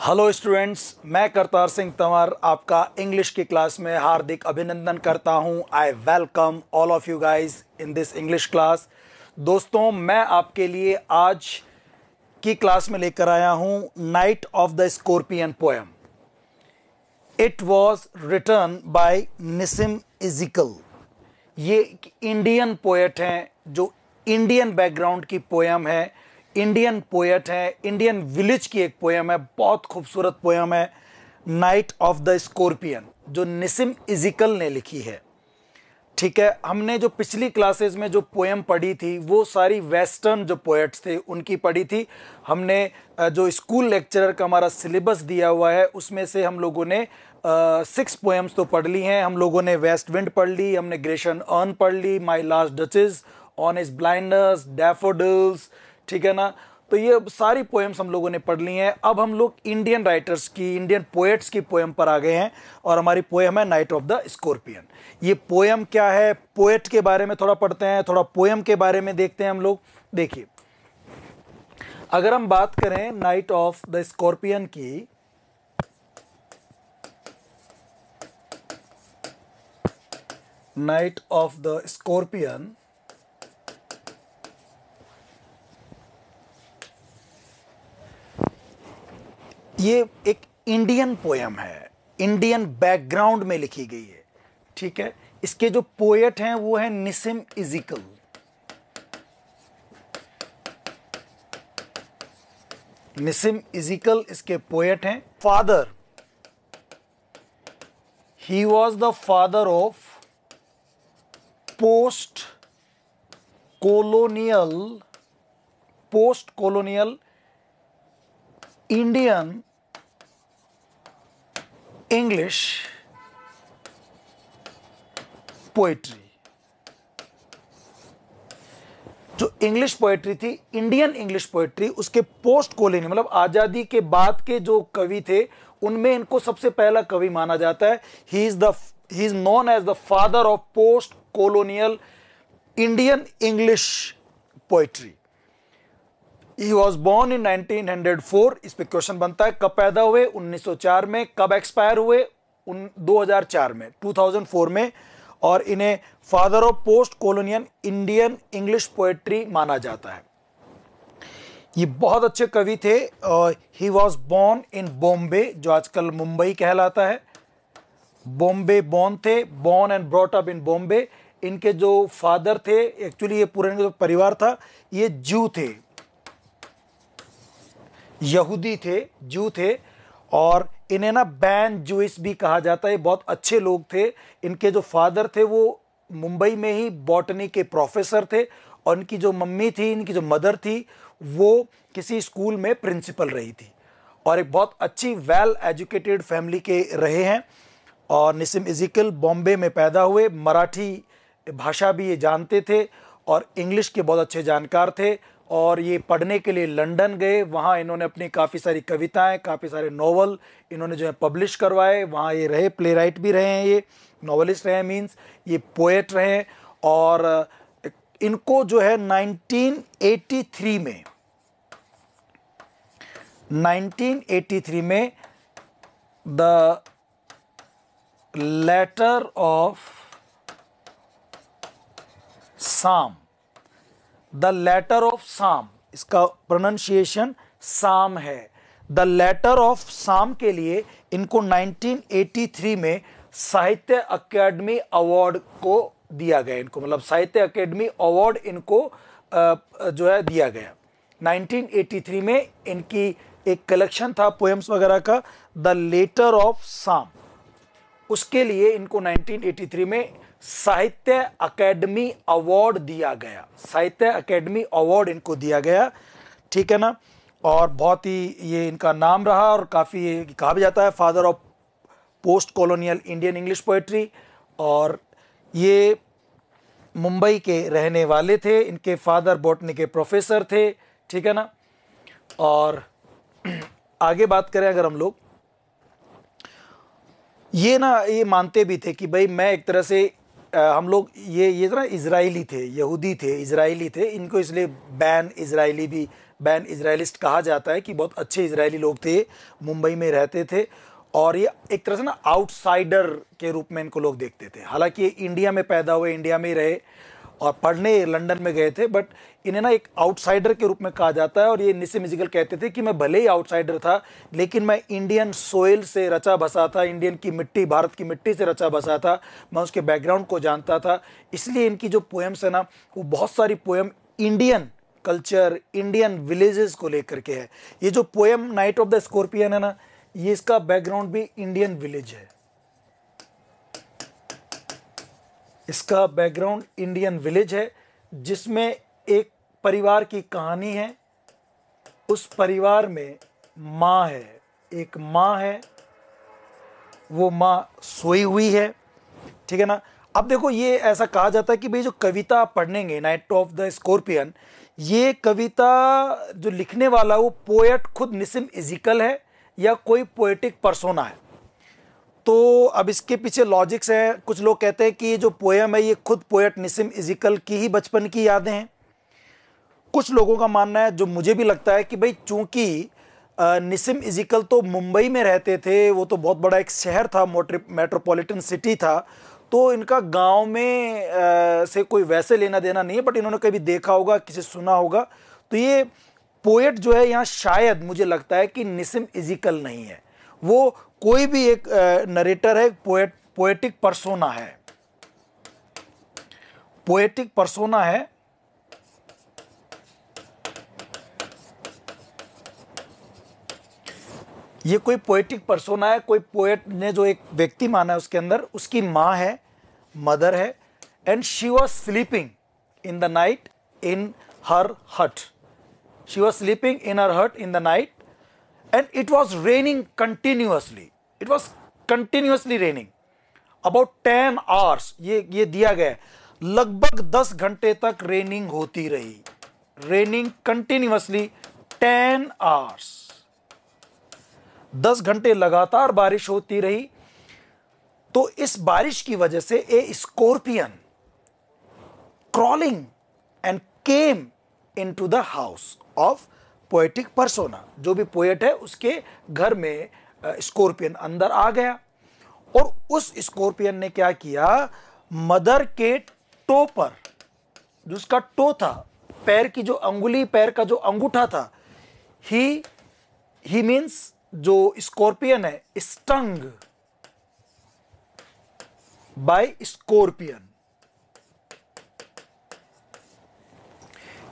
Hello students, मैं करतार सिंह तंवर आपका English की क्लास में हार्दिक अभिनंदन करता हूं। I welcome all of you guys in this English class. दोस्तों, मैं आपके लिए आज की क्लास में लेकर आया हूं night of the scorpion poem. It was written by Nissim Ezekiel. ये एक इंडियन पोएट हैं जो इंडियन बैकग्राउंड की पोएम है, इंडियन पोएट है, इंडियन विलेज की एक पोएम है, बहुत खूबसूरत पोएम है नाइट ऑफ द स्कॉर्पियन, जो निसिम इजिकल ने लिखी है। ठीक है, हमने जो पिछली क्लासेस में जो पोएम पढ़ी थी वो सारी वेस्टर्न जो पोएट्स थे उनकी पढ़ी थी। हमने जो स्कूल लेक्चरर का हमारा सिलेबस दिया हुआ है उसमें से हम लोगों ने 6 पोएम्स तो पढ़ ली हैं। हम लोगों ने वेस्ट विंड पढ़ ली, हमने ग्रेशन अर्न पढ़ ली, my last duchess, on his blindness, daffodils, ठीक है ना। तो ये सारी पोएम्स हम लोगों ने पढ़ ली हैं। अब हम लोग इंडियन राइटर्स की, इंडियन पोएट्स की पोएम पर आ गए हैं और हमारी पोएम है नाइट ऑफ द स्कॉर्पियन। ये पोएम क्या है, पोएट के बारे में थोड़ा पढ़ते हैं, थोड़ा पोएम के बारे में देखते हैं हम लोग। देखिए, अगर हम बात करें नाइट ऑफ द स्कॉर्पियन की, नाइट ऑफ द स्कॉर्पियन ये एक इंडियन पोएम है, इंडियन बैकग्राउंड में लिखी गई है। ठीक है, इसके जो पोएट हैं वो है निसिम इजिकल। निसिम इजिकल इसके पोएट हैं। Father, he was the father of post colonial Indian English poetry. जो इंग्लिश पोएट्री थी, इंडियन इंग्लिश पोएट्री, उसके पोस्ट कॉलोनी मतलब आजादी के बाद के जो कवि थे उनमें इनको सबसे पहला कवि माना जाता है। He is known as the father of post colonial Indian English poetry. He was born in 1904। इस पे क्वेश्चन बनता है कब पैदा हुए, 1904 में। कब एक्सपायर हुए, 2004 में, 2004 में। और इन्हें father of post colonial Indian English poetry माना जाता है। ये बहुत अच्छे कवि थे। He was born in Bombay, जो आजकल मुंबई कहलाता है। बॉम्बे बोर्न थे, born and brought up in Bombay. इनके जो फादर थे, एक्चुअली ये पूरे जो परिवार था ये जू थे, यहूदी थे, जू थे। और इन्हें ना बैन जूइस भी कहा जाता है। बहुत अच्छे लोग थे। इनके जो फादर थे वो मुंबई में ही बॉटनी के प्रोफेसर थे और इनकी जो मम्मी थी, इनकी जो मदर थी, वो किसी स्कूल में प्रिंसिपल रही थी और एक बहुत अच्छी वेल एजुकेटेड फैमिली के रहे हैं। और निसिम इजिकल बॉम्बे में पैदा हुए, मराठी भाषा भी ये जानते थे और इंग्लिश के बहुत अच्छे जानकार थे। और ये पढ़ने के लिए लंदन गए, वहाँ इन्होंने अपनी काफ़ी सारी कविताएं, काफ़ी सारे नॉवल इन्होंने जो है पब्लिश करवाए। वहाँ ये रहे, प्ले राइट भी रहे हैं, ये नॉवलिस्ट रहे हैं, मीन्स ये पोएट रहे हैं। और इनको जो है 1983 में द लेटर ऑफ साम, द लेटर ऑफ साम, इसका प्रोनाउंसिएशन साम है। द लेटर ऑफ साम के लिए इनको 1983 में साहित्य अकेडमी अवार्ड को दिया गया। इनको मतलब साहित्य अकेडमी अवार्ड इनको जो है दिया गया। 1983 में इनकी एक कलेक्शन था पोएम्स वगैरह का, द लेटर ऑफ साम। उसके लिए इनको 1983 में साहित्य अकेडमी अवार्ड दिया गया। साहित्य अकेडमी अवार्ड इनको दिया गया, ठीक है ना। और बहुत ही ये इनका नाम रहा और काफ़ी कहा भी जाता है father of post colonial Indian English poetry. और ये मुंबई के रहने वाले थे। इनके फादर बॉटनी के प्रोफेसर थे, ठीक है ना। और आगे बात करें अगर हम लोग, ये मानते भी थे कि भाई मैं एक तरह से हम लोग ये ना इजरायली थे, यहूदी थे, इजरायली थे, इनको इसलिए बैन इजरायलिस्ट कहा जाता है कि बहुत अच्छे इजरायली लोग थे, मुंबई में रहते थे और ये एक तरह से ना आउटसाइडर के रूप में इनको लोग देखते थे। हालांकि ये इंडिया में पैदा हुए, इंडिया में ही रहे और पढ़ने लंदन में गए थे, बट इन्हें ना एक आउटसाइडर के रूप में कहा जाता है। और ये निस्सिम इज़िकल कहते थे कि मैं भले ही आउटसाइडर था लेकिन मैं इंडियन सोइल से रचा बसा था, इंडियन की मिट्टी, भारत की मिट्टी से रचा बसा था, मैं उसके बैकग्राउंड को जानता था। इसलिए इनकी जो पोएम्स है ना, वो बहुत सारी poem Indian culture, Indian villages को लेकर के है। ये जो poem night of the scorpion है ना, ये इसका बैकग्राउंड भी इंडियन विलेज है। इसका बैकग्राउंड इंडियन विलेज है जिसमें एक परिवार की कहानी है। उस परिवार में माँ है, एक माँ है, वो माँ सोई हुई है, ठीक है ना। अब देखो, ये ऐसा कहा जाता है कि भाई जो कविता आप पढ़ेंगे नाइट ऑफ द स्कॉर्पियन, ये कविता जो लिखने वाला वो पोएट खुद निस्सिम इज़िकल है या कोई पोएटिक पर्सोना है। तो अब इसके पीछे लॉजिक्स है। कुछ लोग कहते हैं कि ये जो पोएम है ये खुद पोएट निस्सिम इज़िकल की ही बचपन की यादें हैं। कुछ लोगों का मानना है, जो मुझे भी लगता है, कि भाई चूंकि निस्सिम इज़िकल तो मुंबई में रहते थे, वो तो बहुत बड़ा एक शहर था, मेट्रोपॉलिटन सिटी था, तो इनका गांव में से कोई वैसे लेना देना नहीं है, बट इन्होंने कभी देखा होगा, किसी सुना होगा। तो ये पोएट जो है यहाँ शायद मुझे लगता है कि निस्सिम इज़िकल नहीं है, वो कोई भी एक नरेटर है, पोएटिक पर्सोना है, पोएटिक पर्सोना है। ये कोई पोएटिक पर्सोना है, कोई पोएट ने जो एक व्यक्ति माना है उसके अंदर, उसकी माँ है, मदर है, and she was sleeping in the night in her hut. She was sleeping in her hut in the night and it was raining continuously. It was continuously raining about 10 hours. ये दिया गया है, लगभग 10 घंटे तक raining होती रही, raining continuously 10 hours. 10 घंटे लगातार बारिश होती रही। तो इस बारिश की वजह से a scorpion crawling and came into the house of poetic persona. जो भी पोएट है उसके घर में स्कॉर्पियन अंदर आ गया और उस स्कॉर्पियन ने क्या किया, मदर के टो पर, जो उसका टो था, पैर की जो अंगुली, पैर का जो अंगूठा था, ही मीन्स जो स्कॉर्पियन है, स्टंग बाय स्कॉर्पियन।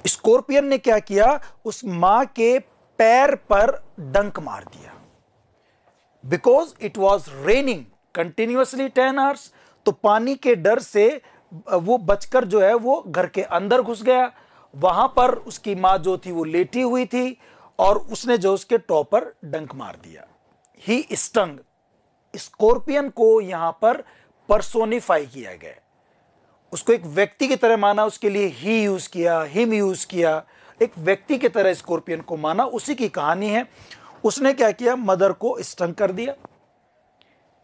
स्कॉर्पियन ने क्या किया, उस मां के पैर पर डंक मार दिया। Because it was raining continuously 10 hours, तो पानी के डर से वो बचकर जो है वो घर के अंदर घुस गया। वहां पर उसकी मां जो थी वो लेटी हुई थी और उसने जो उसके टॉप पर डंक मार दिया। ही स्टंग। स्कॉर्पियन को यहां पर पर्सोनिफाई किया गया, उसको एक व्यक्ति की तरह माना, उसके लिए ही यूज किया, हिम यूज किया, एक व्यक्ति की तरह स्कॉर्पियन को माना। उसी की कहानी है। उसने क्या किया, मदर को स्टंग कर दिया,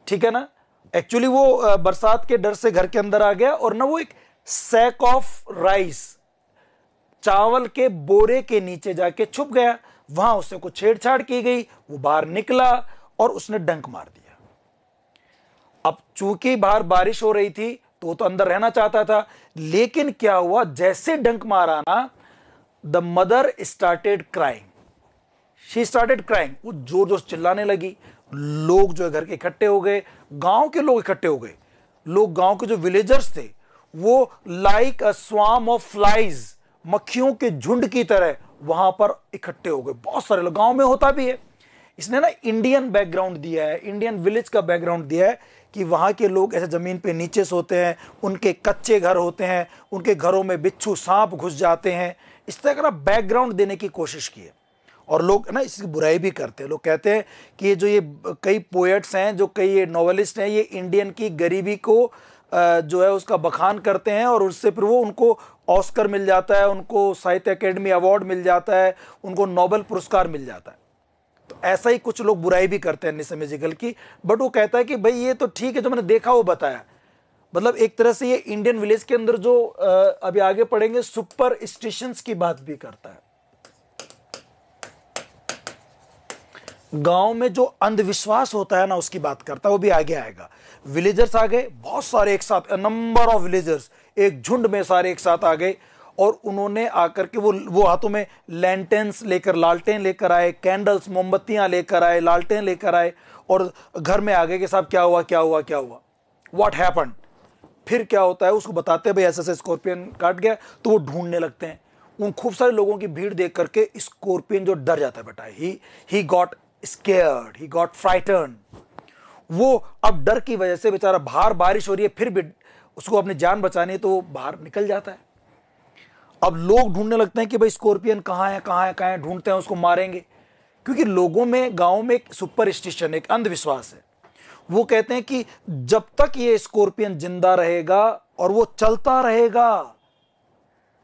ठीक है ना। एक्चुअली वो बरसात के डर से घर के अंदर आ गया और ना वो एक सैक ऑफ राइस, चावल के बोरे के नीचे जाके छुप गया। वहां उससे कुछ छेड़छाड़ की गई, वो बाहर निकला और उसने डंक मार दिया। अब चूंकि बाहर बारिश हो रही थी तो वो तो अंदर रहना चाहता था, लेकिन क्या हुआ, जैसे डंक मारा ना, the mother started crying. She started crying. वो जोर जोर से चिल्लाने लगी। लोग जो है घर के इकट्ठे हो गए, गांव के लोग इकट्ठे हो गए। लोग, गांव के जो विलेजर्स थे, वो like a swarm of flies, मक्खियों के झुंड की तरह वहां पर इकट्ठे हो गए। बहुत सारे लोग, गांव में होता भी है। इसने ना इंडियन बैकग्राउंड दिया है, इंडियन विलेज का बैकग्राउंड दिया है कि वहां के लोग ऐसे जमीन पे नीचे सोते हैं, उनके कच्चे घर होते हैं, उनके घरों में बिच्छू सांप घुस जाते हैं। इस तरह का बैकग्राउंड देने की कोशिश की है। और लोग ना इसकी बुराई भी करते हैं। लोग कहते हैं कि ये कई पोएट्स हैं, जो कई ये नॉवेलिस्ट हैं, ये इंडियन की गरीबी को जो है उसका बखान करते हैं और उससे फिर वो उनको ऑस्कर मिल जाता है, उनको साहित्य अकेडमी अवार्ड मिल जाता है, उनको नोबेल पुरस्कार मिल जाता है। तो ऐसा ही कुछ लोग बुराई भी करते हैं निस्सिम इज़िकल की। बट वो कहता है कि भाई ये तो ठीक है, जो मैंने देखा वो बताया, मतलब एक तरह से ये इंडियन विलेज के अंदर जो अभी आगे पढ़ेंगे सुपर स्टिशंस की बात भी करता है। गांव में जो अंधविश्वास होता है ना उसकी बात करता है, वो भी आगे आएगा। विलेजर्स आ गए, बहुत सारे एक साथ, नंबर ऑफ विलेजर्स, एक झुंड में सारे एक साथ आ गए और उन्होंने आकर के वो हाथों में लैंटेन्स लेकर, लालटेन लेकर आए, कैंडल्स, मोमबत्तियां लेकर आए, लालटेन लेकर आए और घर में आ गए कि साहब क्या हुआ क्या हुआ क्या हुआ, व्हाट हैपेंड। फिर क्या होता है उसको बताते हैं, भाई ऐसे ऐसे स्कॉर्पियन काट गया। तो वो ढूंढने लगते हैं। उन खूब सारे लोगों की भीड़ देख करके स्कॉर्पियन जो डर जाता है बेटा, he got scared, he got frighten. वो अब डर की वजह से बेचारा, बाहर बारिश हो रही है फिर भी उसको अपनी जान बचानी है तो वो बाहर निकल जाता है। अब लोग ढूंढने लगते हैं कि भाई स्कॉर्पियन कहाँ है कहाँ है कहाँ है, ढूंढते हैं उसको, मारेंगे। क्योंकि लोगों में, गांव में एक सुपरस्टिशन, एक अंधविश्वास है। वो कहते हैं कि जब तक ये स्कॉर्पियन जिंदा रहेगा और वो चलता रहेगा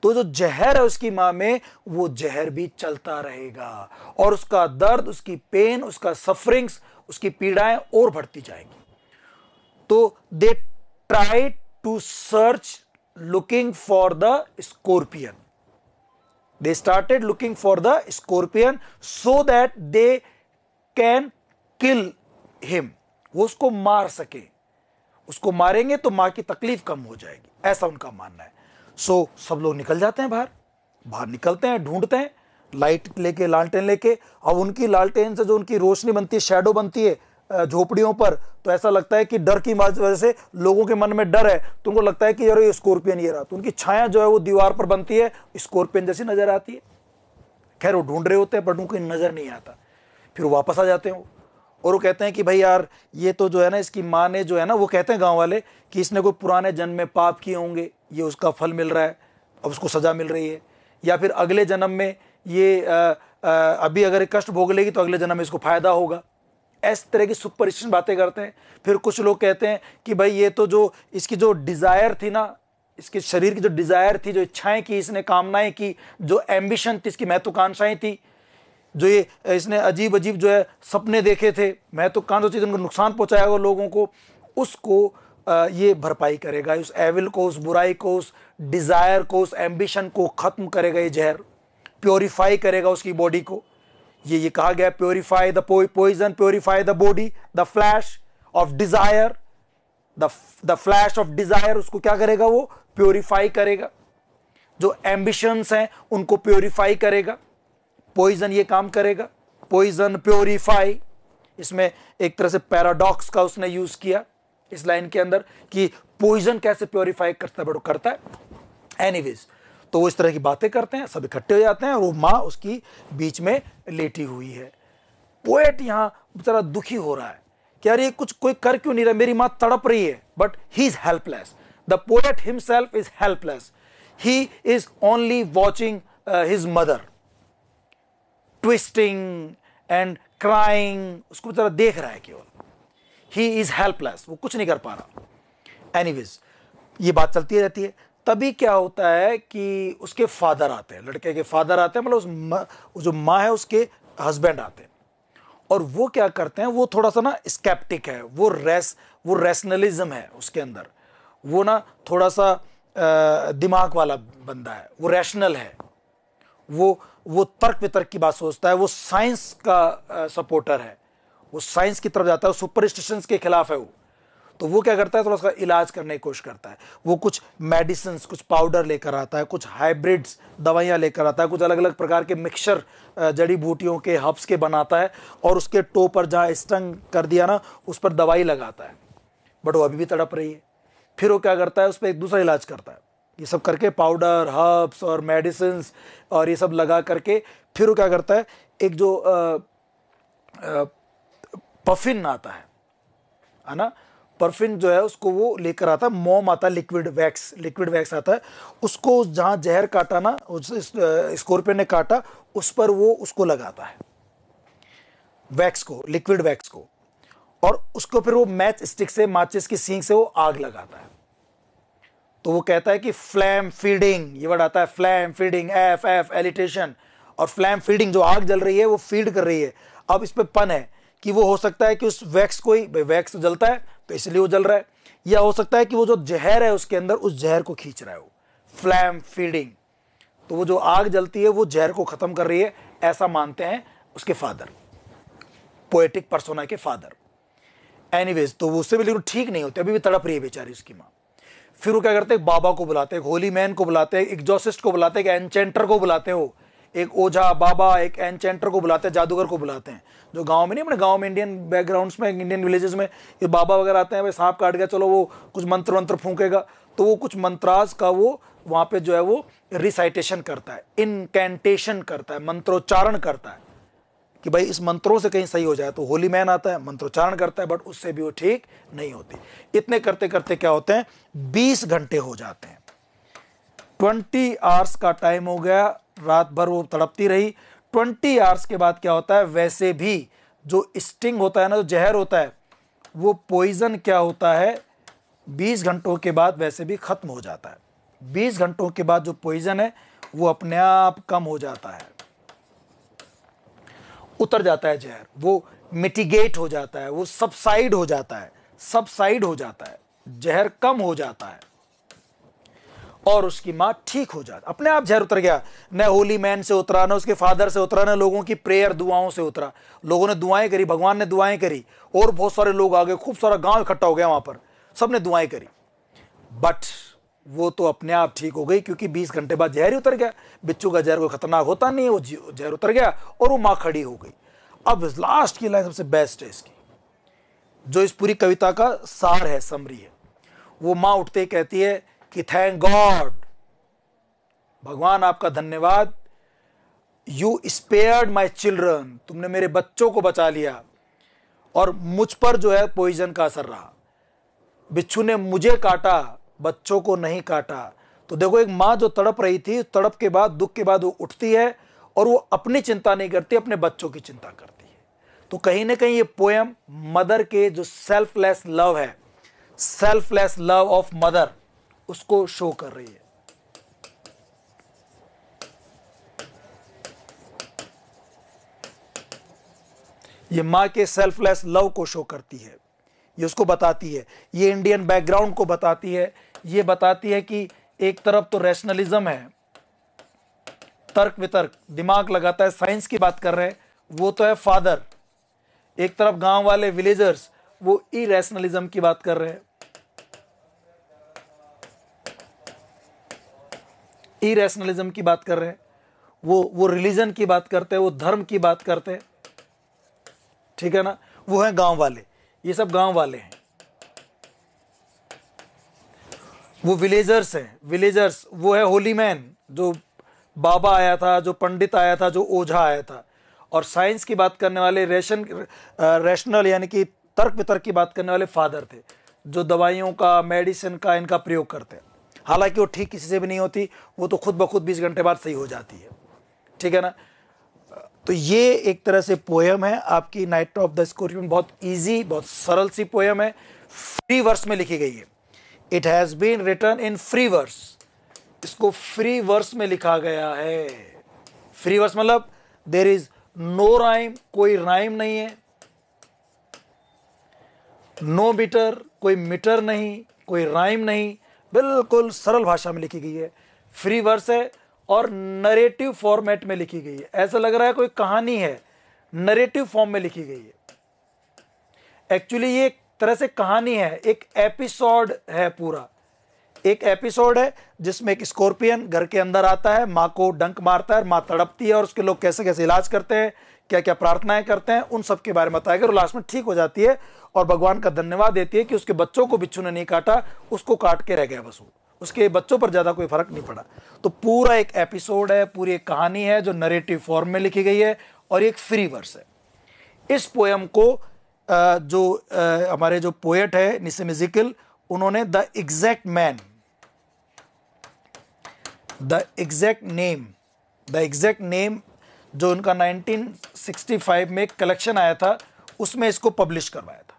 तो जो जहर है उसकी मां में, वो जहर भी चलता रहेगा और उसका दर्द, उसकी पेन, उसका सफरिंग्स, उसकी पीड़ाएं और बढ़ती जाएंगी। तो they try to search looking for the scorpion, they started looking for the scorpion so that they can kill him, वो उसको मार सके। उसको मारेंगे तो मां की तकलीफ कम हो जाएगी, ऐसा उनका मानना है। सो सब लोग निकल जाते हैं बाहर निकलते हैं, ढूंढते हैं, लाइट लेके, लालटेन लेके। अब उनकी लालटेन से जो उनकी रोशनी बनती है, शैडो बनती है झोपड़ियों पर, तो ऐसा लगता है कि डर की वजह से लोगों के मन में डर है, तो उनको लगता है कि यार ये स्कॉर्पियन ये रहा, तो उनकी छाया जो है वो दीवार पर बनती है, स्कॉर्पियन जैसी नजर आती है। खैर वो ढूंढ रहे होते हैं पर उनको नजर नहीं आता। फिर वापस आ जाते हैं और वो कहते हैं कि भाई यार ये तो जो है ना, इसकी माँ ने जो है ना, वो कहते हैं गांव वाले कि इसने कोई पुराने जन्म में पाप किए होंगे, ये उसका फल मिल रहा है, अब उसको सजा मिल रही है। या फिर अगले जन्म में ये अभी अगर कष्ट भोग लेगी तो अगले जन्म में इसको फायदा होगा। इस तरह की सुपरस्टिशन बातें करते हैं। फिर कुछ लोग कहते हैं कि भाई ये तो जो इसकी जो डिजायर थी ना, इसके शरीर की जो डिजायर थी, जो इच्छाएं की इसने, कामनाएं की, जो एम्बिशन थी, इसकी महत्वाकांक्षाएं थी, जो ये इसने अजीब अजीब जो है सपने देखे थे, महत्वाकांक्षी उनको नुकसान पहुंचाया लोगों को, उसको ये भरपाई करेगा। उस एविल को, उस बुराई को, उस डिजायर को, उस एम्बिशन को खत्म करेगा। ये जहर प्योरीफाई करेगा उसकी बॉडी को। ये कहा गया, purify the poison, purify the body, the flesh of desire, the flesh of desire उसको क्या करेगा, वो प्योरीफाई करेगा। जो एम्बिशंस हैं उनको प्योरीफाई करेगा। पॉइजन ये काम करेगा, पॉइजन प्योरीफाई। इसमें एक तरह से पैराडॉक्स का उसने यूज किया इस लाइन के अंदर कि पॉइजन कैसे प्योरीफाई करता है। एनीवेज, तो वो इस तरह की बातें करते हैं, सब इकट्ठे हो जाते हैं और वो माँ उसकी बीच में लेटी हुई है। पोएट यहां बेचारा दुखी हो रहा है कि यार ये कुछ कोई कर क्यों नहीं रहा, मेरी माँ तड़प रही है, but he is helpless. The poet himself is helpless, he is only watching his mother twisting and crying, उसको बेचारा देख रहा है केवल। ही इज हेल्पलेस, वो कुछ नहीं कर पा रहा। एनीवेज, ये बात चलती रहती है। तभी क्या होता है कि उसके फादर आते हैं, लड़के के फादर आते हैं, मतलब जो माँ है उसके हस्बैंड आते हैं। और वो क्या करते हैं, वो थोड़ा सा ना स्केप्टिक है, वो रैशनलिज्म है उसके अंदर, वो ना थोड़ा सा दिमाग वाला बंदा है, वो रैशनल है, वो तर्क वितर्क की बात सोचता है, वो साइंस का सपोर्टर है, वो साइंस की तरफ जाता है, सुपरस्टिशंस के खिलाफ है वो। तो वो क्या करता है, थोड़ा सा इलाज करने की कोशिश करता है। वो कुछ मेडिसिन, कुछ पाउडर लेकर आता है, कुछ हाइब्रिड्स दवाइयाँ लेकर आता है, कुछ अलग अलग प्रकार के मिक्सचर जड़ी बूटियों के, हर्ब्स के बनाता है और उसके टो पर जहाँ स्टंग कर दिया ना, उस पर दवाई लगाता है। बट वो अभी भी तड़प रही है। फिर वो क्या करता है, उस पर एक दूसरा इलाज करता है। ये सब करके पाउडर, हर्ब्स और मेडिसिन और ये सब लगा करके फिर वो क्या करता है, एक जो पफिन आता है ना, परफ्यूम जो है उसको वो लेकर आता है। मोम आता है, लिक्विड वैक्स आता है। उसको जहां जहर काटा ना, स्कॉर्पियन ने काटा, उस पर वो उसको लगाता है, वैक्स को, लिक्विड वैक्स को, और उसको फिर वो मैच स्टिक से, माचिस की सींग से वो आग लगाता है। तो वो कहता है कि फ्लैम फीडिंग, ये वर्ड आता है, फ्लैम फीडिंग, एफ एलिटेशन। और फ्लैम फीडिंग, जो आग जल रही है वो फीड कर रही है। अब इस पे पन है कि वो हो सकता है कि उस वैक्स को ही, वैक्स तो जलता है तो इसलिए वो जल रहा है, या हो सकता है कि वो जो जहर है उसके अंदर उस जहर को खींच रहा है वो, फ्लैम फीडिंग, तो वो जो आग जलती है वो जहर को खत्म कर रही है, ऐसा मानते हैं उसके फादर, पोएटिक पर्सोना के फादर। एनीवेज, तो वो उससे बिल्कुल ठीक नहीं होते, अभी भी तड़प रही है बेचारी उसकी माँ। फिर वो क्या करते हैं, बाबा को बुलाते हैं, एक होली मैन को बुलाते हैं, एग्जॉसिस्ट को बुलाते हैं, एक एनचेंटर को बुलाते हैं, वो एक ओझा बाबा, एक एनचेंटर को बुलाते हैं, जादूगर को बुलाते हैं, जो गांव में नहीं, अपने गांव में इंडियन बैकग्राउंड्स में, इंडियन विलेजेस में ये बाबा वगैरह आते हैं, भाई सांप काट गया, चलो वो कुछ मंत्र वंत्र फूंकेगा, तो वो कुछ मंत्रास का वो वहां पे जो है वो रिसाइटेशन करता है, इनकैंटेशन करता है, मंत्रोच्चारण करता है कि भाई इस मंत्रों से कहीं सही हो जाए। तो होली मैन आता है, मंत्रोच्चारण करता है, बट उससे भी वो ठीक नहीं होती। इतने करते करते क्या होते हैं, 20 घंटे हो जाते हैं, 20 आवर्स का टाइम हो गया, रात भर वो तड़पती रही। 20 आवर्स के बाद क्या होता है, वैसे भी जो स्टिंग होता है ना, जो जहर होता है, वो पॉइजन क्या होता है, 20 घंटों के बाद वैसे भी खत्म हो जाता है। 20 घंटों के बाद जो पॉइजन है वो अपने आप कम हो जाता है, उतर जाता है जहर, वो मिटिगेट हो जाता है, वो सबसाइड हो जाता है, सबसाइड हो जाता है, जहर कम हो जाता है और उसकी मां ठीक हो जाती, अपने आप जहर उतर गया। न होली मैन से उतरा, न उसके फादर से उतरा, न लोगों की प्रेयर दुआओं से उतरा। लोगों ने दुआएं करी, भगवान ने दुआएं करी, और बहुत सारे लोग आ गए, खूब सारा गांव इकट्ठा हो गया वहां पर, सबने दुआएं करी, बट वो तो अपने आप ठीक हो गई, क्योंकि 20 घंटे बाद जहर ही उतर गया। बिच्छू का जहर कोई खतरनाक होता नहीं है, वो जहर उतर गया और वो मां खड़ी हो गई। अब लास्ट की लाइन सबसे बेस्ट है इसकी, जो इस पूरी कविता का सार है, समरी है। वो मां उठते ही कहती है कि थैंक गॉड, भगवान आपका धन्यवाद, यू स्पेयर्ड माई चिल्ड्रन, तुमने मेरे बच्चों को बचा लिया और मुझ पर जो है पॉइजन का असर रहा, बिच्छू ने मुझे काटा, बच्चों को नहीं काटा। तो देखो, एक मां जो तड़प रही थी, तड़प के बाद, दुख के बाद वो उठती है और वो अपनी चिंता नहीं करती, अपने बच्चों की चिंता करती है। तो कहीं ना कहीं ये पोयम मदर के जो सेल्फलेस लव है, सेल्फलेस लव ऑफ मदर, उसको शो कर रही है। ये मां के सेल्फलेस लव को शो करती है, ये उसको बताती है, ये इंडियन बैकग्राउंड को बताती है, ये बताती है कि एक तरफ तो रैशनलिज्म है, तर्क वितर्क, दिमाग लगाता है, साइंस की बात कर रहे हैं, वो तो है फादर। एक तरफ गांव वाले विलेजर्स, वो इरेशनलिज्म की बात कर रहे हैं, इरेशनलिज्म की बात कर रहे हैं, वो रिलीजन की बात करते हैं, वो धर्म की बात करते हैं, ठीक है ना। वो है गांव वाले, ये सब गांव वाले हैं। वो विलेजर्स हैं, विलेजर्स, वो है होली मैन, जो बाबा आया था, जो पंडित आया था, जो ओझा आया था। और साइंस की बात करने वाले, रैशनल यानी कि तर्क वितर्क की बात करने वाले फादर थे, जो दवाइयों का, मेडिसिन का, इनका प्रयोग करते हैं। हालांकि वो ठीक किसी से भी नहीं होती, वो तो खुद ब खुद 20 घंटे बाद सही हो जाती है, ठीक है ना। तो ये एक तरह से पोयम है आपकी नाइट ऑफ द स्कॉर्पियन, बहुत इजी, बहुत सरल सी पोयम है, फ्री वर्स में लिखी गई है। It has been written in free verse, इसको फ्री वर्स में लिखा गया है। फ्री वर्स मतलब देयर इज नो राइम, कोई राइम नहीं है, नो मीटर, कोई मीटर नहीं, कोई राइम नहीं, बिल्कुल सरल भाषा में लिखी गई है, फ्री वर्स है और नरेटिव फॉर्मेट में लिखी गई है। ऐसा लग रहा है कोई कहानी है, नरेटिव फॉर्म में लिखी गई है। एक्चुअली ये एक तरह से कहानी है, एक एपिसोड है, पूरा एक एपिसोड है जिसमें एक स्कॉर्पियन घर के अंदर आता है, माँ को डंक मारता है, माँ तड़पती है और उसके लोग कैसे कैसे इलाज करते हैं, क्या क्या प्रार्थनाएं करते हैं, उन सब के बारे में बताया गया। और लास्ट में ठीक हो जाती है और भगवान का धन्यवाद देती है कि उसके बच्चों को बिच्छू ने नहीं काटा, उसको काट के रह गया बस, वो उसके बच्चों पर ज्यादा कोई फर्क नहीं पड़ा। तो पूरा एक एपिसोड है, पूरी एक कहानी है जो नरेटिव फॉर्म में लिखी गई है और एक फ्री वर्स है। इस पोयम को जो हमारे जो पोएट है निसिमिजिकल, उन्होंने the exact man, the exact name जो उनका 1965 में कलेक्शन आया था, उसमें इसको पब्लिश करवाया था।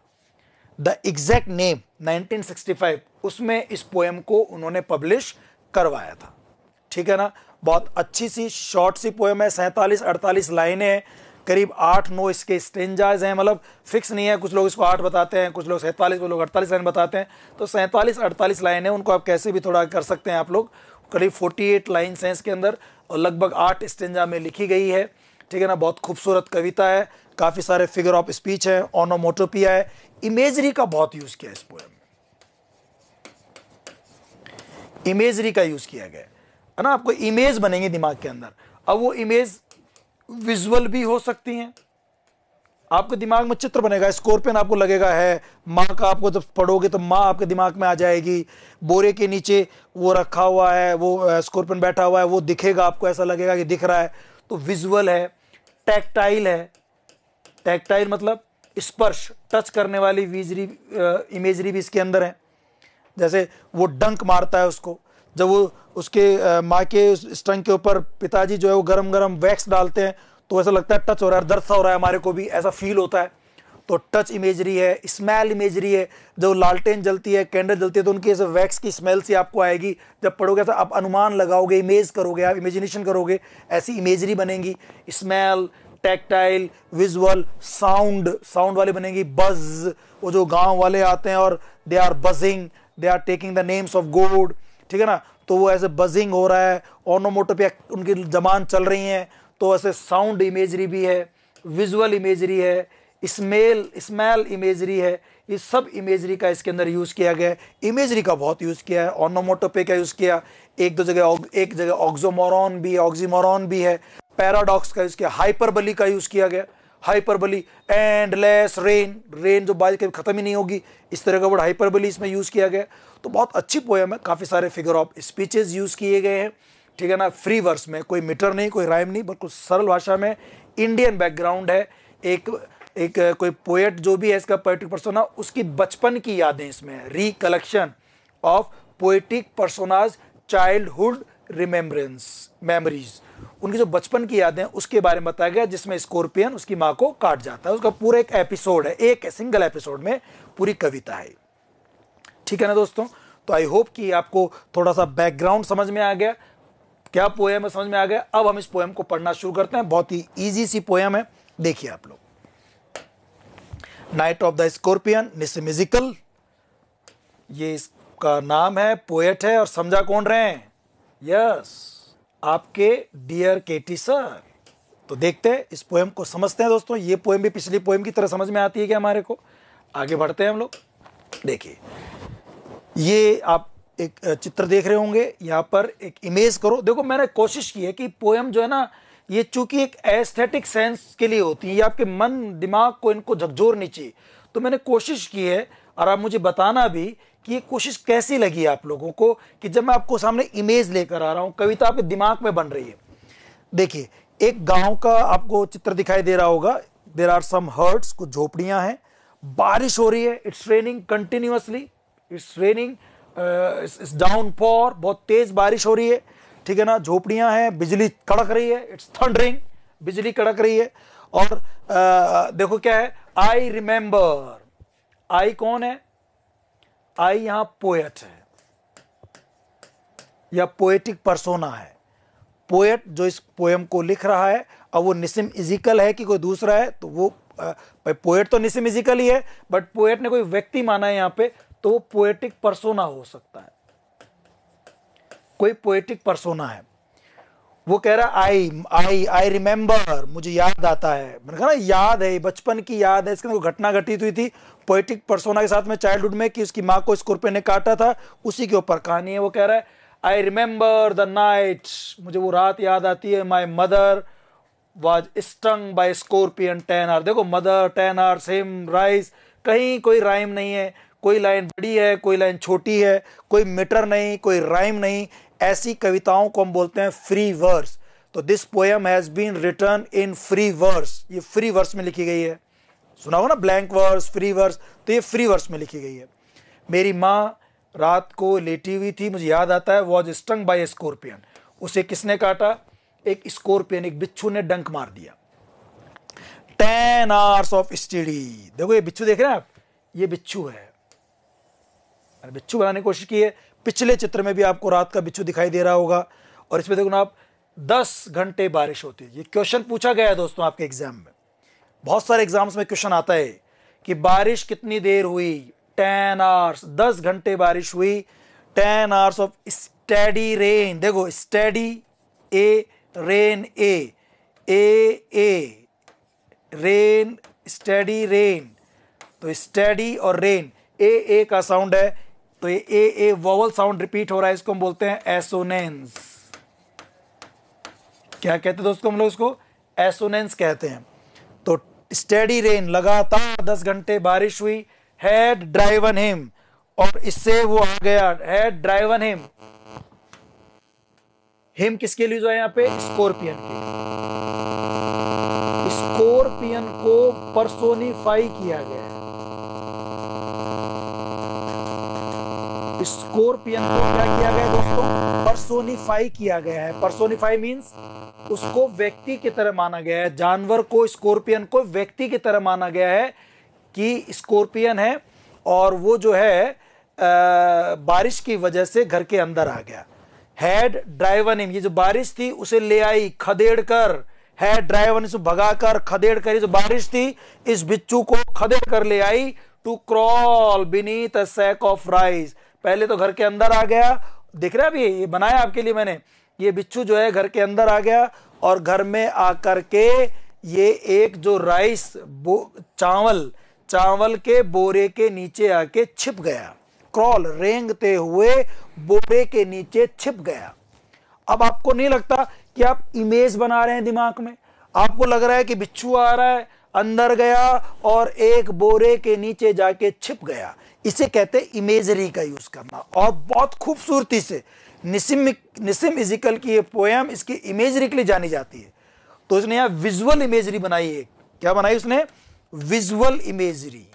द एग्जैक्ट नेम 1965, उसमें इस पोएम को उन्होंने पब्लिश करवाया था, ठीक है ना। बहुत अच्छी सी शॉर्ट सी पोएम है, 47-48 लाइनें हैं, करीब 8-9 इसके स्टेंजाज हैं, मतलब फिक्स नहीं है, कुछ लोग इसको 8 बताते हैं, कुछ लोग 47, कुछ लोग 48 लाइन बताते हैं। तो 47-48 लाइन है, उनको आप कैसे भी थोड़ा कर सकते हैं आप लोग। करीब 48 लाइन्स हैं इसके अंदर और लगभग 8 स्टेंजा में लिखी गई है, ठीक है ना। बहुत खूबसूरत कविता है, काफ़ी सारे फिगर ऑफ स्पीच है, ओनोमोटोपिया है, इमेजरी का बहुत यूज़ किया है इस पोएम में, इमेजरी का यूज़ किया गया है ना। आपको इमेज बनेंगे दिमाग के अंदर। अब वो इमेज विजुअल भी हो सकती हैं, आपके दिमाग में चित्र बनेगा। स्कॉर्पियन आपको लगेगा है, माँ का आपको जब पढ़ोगे तो माँ आपके दिमाग में आ जाएगी। बोरे के नीचे वो रखा हुआ है, वो स्कॉर्पियन बैठा हुआ है, वो दिखेगा आपको, ऐसा लगेगा कि दिख रहा है। तो विजुअल है। टैक्टाइल है, टैक्टाइल मतलब स्पर्श, टच करने वाली इमेजरी भी इसके अंदर है। जैसे वो डंक मारता है उसको, जब वो उसके माँ के स्टंग के ऊपर पिताजी जो है वो गरम गरम वैक्स डालते हैं तो ऐसा लगता है टच हो रहा है, दर्द सा हो रहा है, हमारे को भी ऐसा फील होता है। तो टच इमेजरी है। स्मेल इमेजरी है, जब लालटेन जलती है, कैंडल जलती है तो उनकी ऐसे वैक्स की स्मेल सी आपको आएगी। जब पढ़ोगे ऐसा आप अनुमान लगाओगे, इमेज करोगे, आप इमेजिनेशन करोगे, ऐसी इमेजरी बनेंगी। Smell, tactile, visual, sound, sound वाले बनेंगी। बज, वो जो गांव वाले आते हैं और they are buzzing, they are taking the names of God, ठीक है ना, तो वो ऐसे बजिंग हो रहा है, ओनोमोटोपिया उनकी जबान चल रही हैं, तो ऐसे साउंड इमेजरी भी है, विजुअल इमेजरी है, स्मेल इमेजरी है। ये सब इमेजरी का इसके अंदर यूज़ किया गया है। इमेजरी का बहुत यूज़ किया है, ओनोमोटोपिया का यूज़ किया, एक जगह ऑक्सोमोरॉन भी है, ऑक्सीमोरॉन भी है। पैराडॉक्स का यूज़ किया, हाइपरबली का यूज़ किया गया। हाइपरबली, एंडलेस रेन, रेन जो बारिश कभी खत्म ही नहीं होगी, इस तरह का वर्ड हाइपरबली इसमें यूज़ किया गया। तो बहुत अच्छी पोएम है, काफ़ी सारे फिगर ऑफ स्पीचेस यूज़ किए गए हैं, ठीक है ना। फ्री वर्स में, कोई मीटर नहीं, कोई राइम नहीं, बिल्कुल सरल भाषा में। इंडियन बैकग्राउंड है। एक कोई पोएट जो भी है इसका पोएटिक पर्सोना, उसकी बचपन की यादें इसमें है। Recollection of poetic personage childhood remembrance memories, उनकी जो बचपन की यादें उसके बारे में बताया गया, जिसमें स्कॉर्पियन उसकी माँ को काट जाता है। उसका पूरा एक एपिसोड है, एक सिंगल एपिसोड में पूरी कविता है, ठीक है ना दोस्तों। तो आई होप कि आपको थोड़ा सा बैकग्राउंड समझ में आ गया, क्या पोएम है समझ में आ गया। अब हम इस पोएम को पढ़ना शुरू करते हैं। बहुत ही इजी सी पोएम है, देखिए आप लोग। Night of the scorpion, Nissim Ezekiel, ये इसका नाम है, पोएट है, और समझा कौन रहे हैं? यस, आपके डियर केटी सर। तो देखते हैं इस पोएम को, समझते हैं दोस्तों। ये पोएम भी पिछली पोएम की तरह समझ में आती है क्या हमारे को? आगे बढ़ते हैं हम लोग। देखिए, ये आप एक चित्र देख रहे होंगे, यहाँ पर एक इमेज करो। देखो, मैंने कोशिश की है कि पोएम जो है ना, ये चूंकि एक एस्थेटिक सेंस के लिए होती है, ये आपके मन दिमाग को इनको झकझोरनी चाहिए, तो मैंने कोशिश की है। और आप मुझे बताना भी कि ये कोशिश कैसी लगी आप लोगों को, कि जब मैं आपको सामने इमेज लेकर आ रहा हूँ, कविता आपके दिमाग में बन रही है। देखिए, एक गांव का आपको चित्र दिखाई दे रहा होगा। देयर आर सम हर्ट्स, कुछ झोपड़ियां हैं, बारिश हो रही है, it's raining continuously, it's raining, it's downpour, बहुत तेज बारिश हो रही है, ठीक है ना। झोपड़ियां हैं, बिजली कड़क रही है, इट्स थंडरिंग, बिजली कड़क रही है। और देखो क्या है, आई रिमेंबर। आई कौन है? आई यहां पोएट है या पोएटिक पर्सोना है। पोएट जो इस पोएम को लिख रहा है, अब वो निसिम इज़िकल है कि कोई दूसरा है, तो वो भाई पोएट तो निसिम इज़िकल ही है, बट पोएट ने कोई व्यक्ति माना है यहां पे, तो वो पोएटिक पर्सोना हो सकता है, कोई पोएटिक पर्सोना है। वो कह रहा है आई रिमेंबर, मुझे याद आता है। मैंने कहा ना, याद है, बचपन की याद है। इसके अंदर घटना घटित हुई थी पोएटिक पर्सोना के साथ में चाइल्डहुड में, कि उसकी माँ को स्कॉर्पियन ने काटा था, उसी के ऊपर कहानी है। वो कह रहा है, आई रिमेंबर द नाइट, मुझे वो रात याद आती है, my mother was stung by scorpion 10 hour. देखो, मदर 10 आवर सेम राइज, कहीं कोई राइम नहीं है, कोई लाइन बड़ी है, कोई लाइन छोटी है, कोई मीटर नहीं, कोई राइम नहीं। ऐसी कविताओं को हम बोलते हैं फ्री वर्स। तो this poem has been written in free verse, ये फ्री वर्स में लिखी गई है। सुना हो ना, ब्लैंक वर्स, फ्री वर्स, तो ये फ्री वर्स में लिखी गई है। मेरी माँ रात को लेटी हुई थी, मुझे याद आता है, वॉज स्टंग बाय स्कॉर्पियन। उसे किसने काटा? एक स्कॉर्पियन, एक बिच्छू ने डंक मार दिया। 10 आवर्स ऑफ स्टडी। देखो, ये बिच्छू देख रहे हैं आप, ये बिच्छू है, बिच्छू बनाने की कोशिश की है। पिछले चित्र में भी आपको रात का बिच्छू दिखाई दे रहा होगा। और इसमें देखो ना आप, 10 घंटे बारिश होती है। ये क्वेश्चन पूछा गया है दोस्तों आपके एग्जाम में, बहुत सारे एग्जाम्स में क्वेश्चन आता है कि बारिश कितनी देर हुई, 10 आवर्स, 10 घंटे बारिश हुई, 10 आवर्स ऑफ स्टेडी रेन। देखो स्टेडी ए, रेन ए, रेन, स्टेडी रेन। तो स्टेडी और रेन, ए का साउंड है, तो ये ए वोवल साउंड रिपीट हो रहा है, इसको हम बोलते हैं एसोनेंस। क्या कहते हैं दोस्तों हम लोग इसको? एसोनेंस कहते हैं। तो स्टेडी रेन, लगातार 10 घंटे बारिश हुई, हैड ड्राइवन हिम, और इससे वो आ गया, हैड ड्राइवन हिम। हिम किसके लिए जो है यहाँ पे? स्कॉर्पियन के। स्कॉर्पियन को पर्सोनिफाई किया गया है। स्कॉर्पियन को क्या किया गया दोस्तों? पर्सोनिफाई किया गया है। पर्सोनिफाई मींस उसको व्यक्ति की तरह माना गया है। जानवर को, स्कॉर्पियन को व्यक्ति की तरह माना गया है कि स्कॉर्पियन है, और वो जो है बारिश की वजह से घर के अंदर आ गया। हैड ड्राइवन हिम, ये जो बारिश थी उसे ले आई खदेड़ कर, हैड ड्राइवन, इसे भगाकर, खदेड़ कर, ये जो बारिश थी इस बिच्छू को खदेड़ कर ले आई, to crawl beneath a sack of rice. पहले तो घर के अंदर आ गया, दिख रहा है अभी, ये बनाया आपके लिए मैंने, ये बिच्छू जो है घर के अंदर आ गया, और घर में आकर के ये एक जो राइस, चावल के बोरे के नीचे आके छिप गया। क्रॉल, रेंगते हुए बोरे के नीचे छिप गया। अब आपको नहीं लगता कि आप इमेज बना रहे हैं दिमाग में? आपको लग रहा है कि बिच्छू आ रहा है, अंदर गया और एक बोरे के नीचे जाके छिप गया। इसे कहते हैं इमेजरी का यूज करना, और बहुत खूबसूरती से निसिम इजिकल की ये पोएम इसकी इमेजरी के लिए जानी जाती है। तो उसने यहां विजुअल इमेजरी बनाई है। क्या बनाई उसने? विजुअल इमेजरी,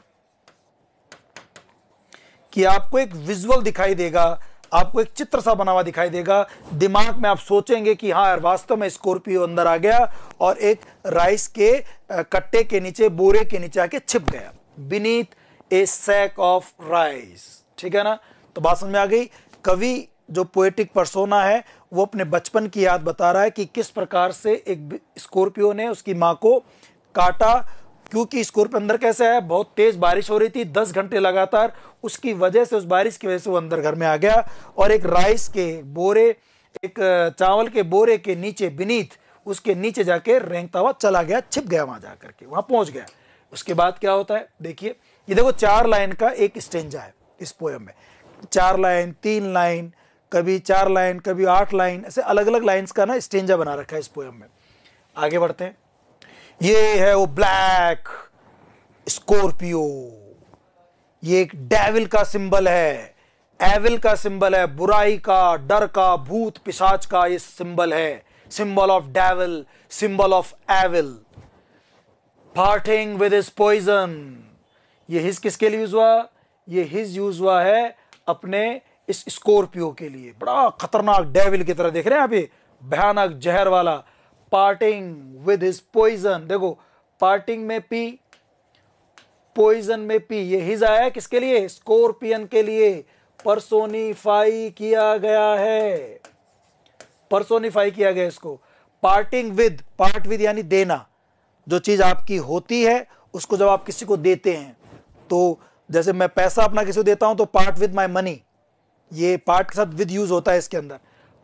कि आपको एक विजुअल दिखाई देगा, आपको एक चित्र सा बना हुआ दिखाई देगा, दिमाग में आप सोचेंगे कि हाँ यार वास्तव में स्कॉर्पियो अंदर आ गया और एक राइस के कट्टे के नीचे, बोरे के नीचे आके छिप गया। Beneath a sack of rice. ठीक है ना? तो बात समझ में आ गई। कवि जो पोएटिक पर्सोना है वो अपने बचपन की याद बता रहा है कि किस प्रकार से एक स्कॉर्पियो ने उसकी मां को काटा, क्योंकि स्कॉर्पियो अंदर कैसे आया? बहुत तेज बारिश हो रही थी, 10 घंटे लगातार, उसकी वजह से, उस बारिश की वजह से वो अंदर घर में आ गया, और एक राइस के बोरे, एक चावल के बोरे के नीचे, बीनीथ, उसके नीचे जाके रेंगता हुआ चला गया, छिप गया, वहां जाकर के वहां पहुंच गया। उसके बाद क्या होता है देखिए, ये देखो 4 लाइन का एक स्टेंजा है इस पोएम में। 4 लाइन, 3 लाइन, कभी 4 लाइन, कभी 8 लाइन, ऐसे अलग अलग लाइन्स का ना स्टेंजा बना रखा है इस पोएम में। आगे बढ़ते हैं। ये है वो ब्लैक स्कॉर्पियो, ये एक डेविल का सिंबल है, एविल का सिंबल है, बुराई का, डर का, भूत पिशाच का ये सिंबल है। Symbol of devil, symbol of evil. Parting with his poison, ये हिज किसके लिए यूज हुआ? ये हिज यूज हुआ है अपने इस स्कॉर्पियो के लिए। बड़ा खतरनाक डेविल की तरह, देख रहे हैं आप, ये भयानक जहर वाला। पार्टिंग विद हिज पॉइजन, देखो पार्टिंग में पी, पॉइजन में पी, ये हिज आया है किसके लिए? स्कॉर्पियन के लिए। पर्सोनिफाई किया गया है, पर्सोनिफाई किया गया इसको। पार्टिंग विद, पार्ट विद यानी देना, जो चीज आपकी होती है उसको जब आप किसी को देते हैं, तो जैसे मैं पैसा अपना किसी को देता हूं तो पार्ट विद माई मनी, ये पार्ट के साथ विद यूज होता है इसके अंदर।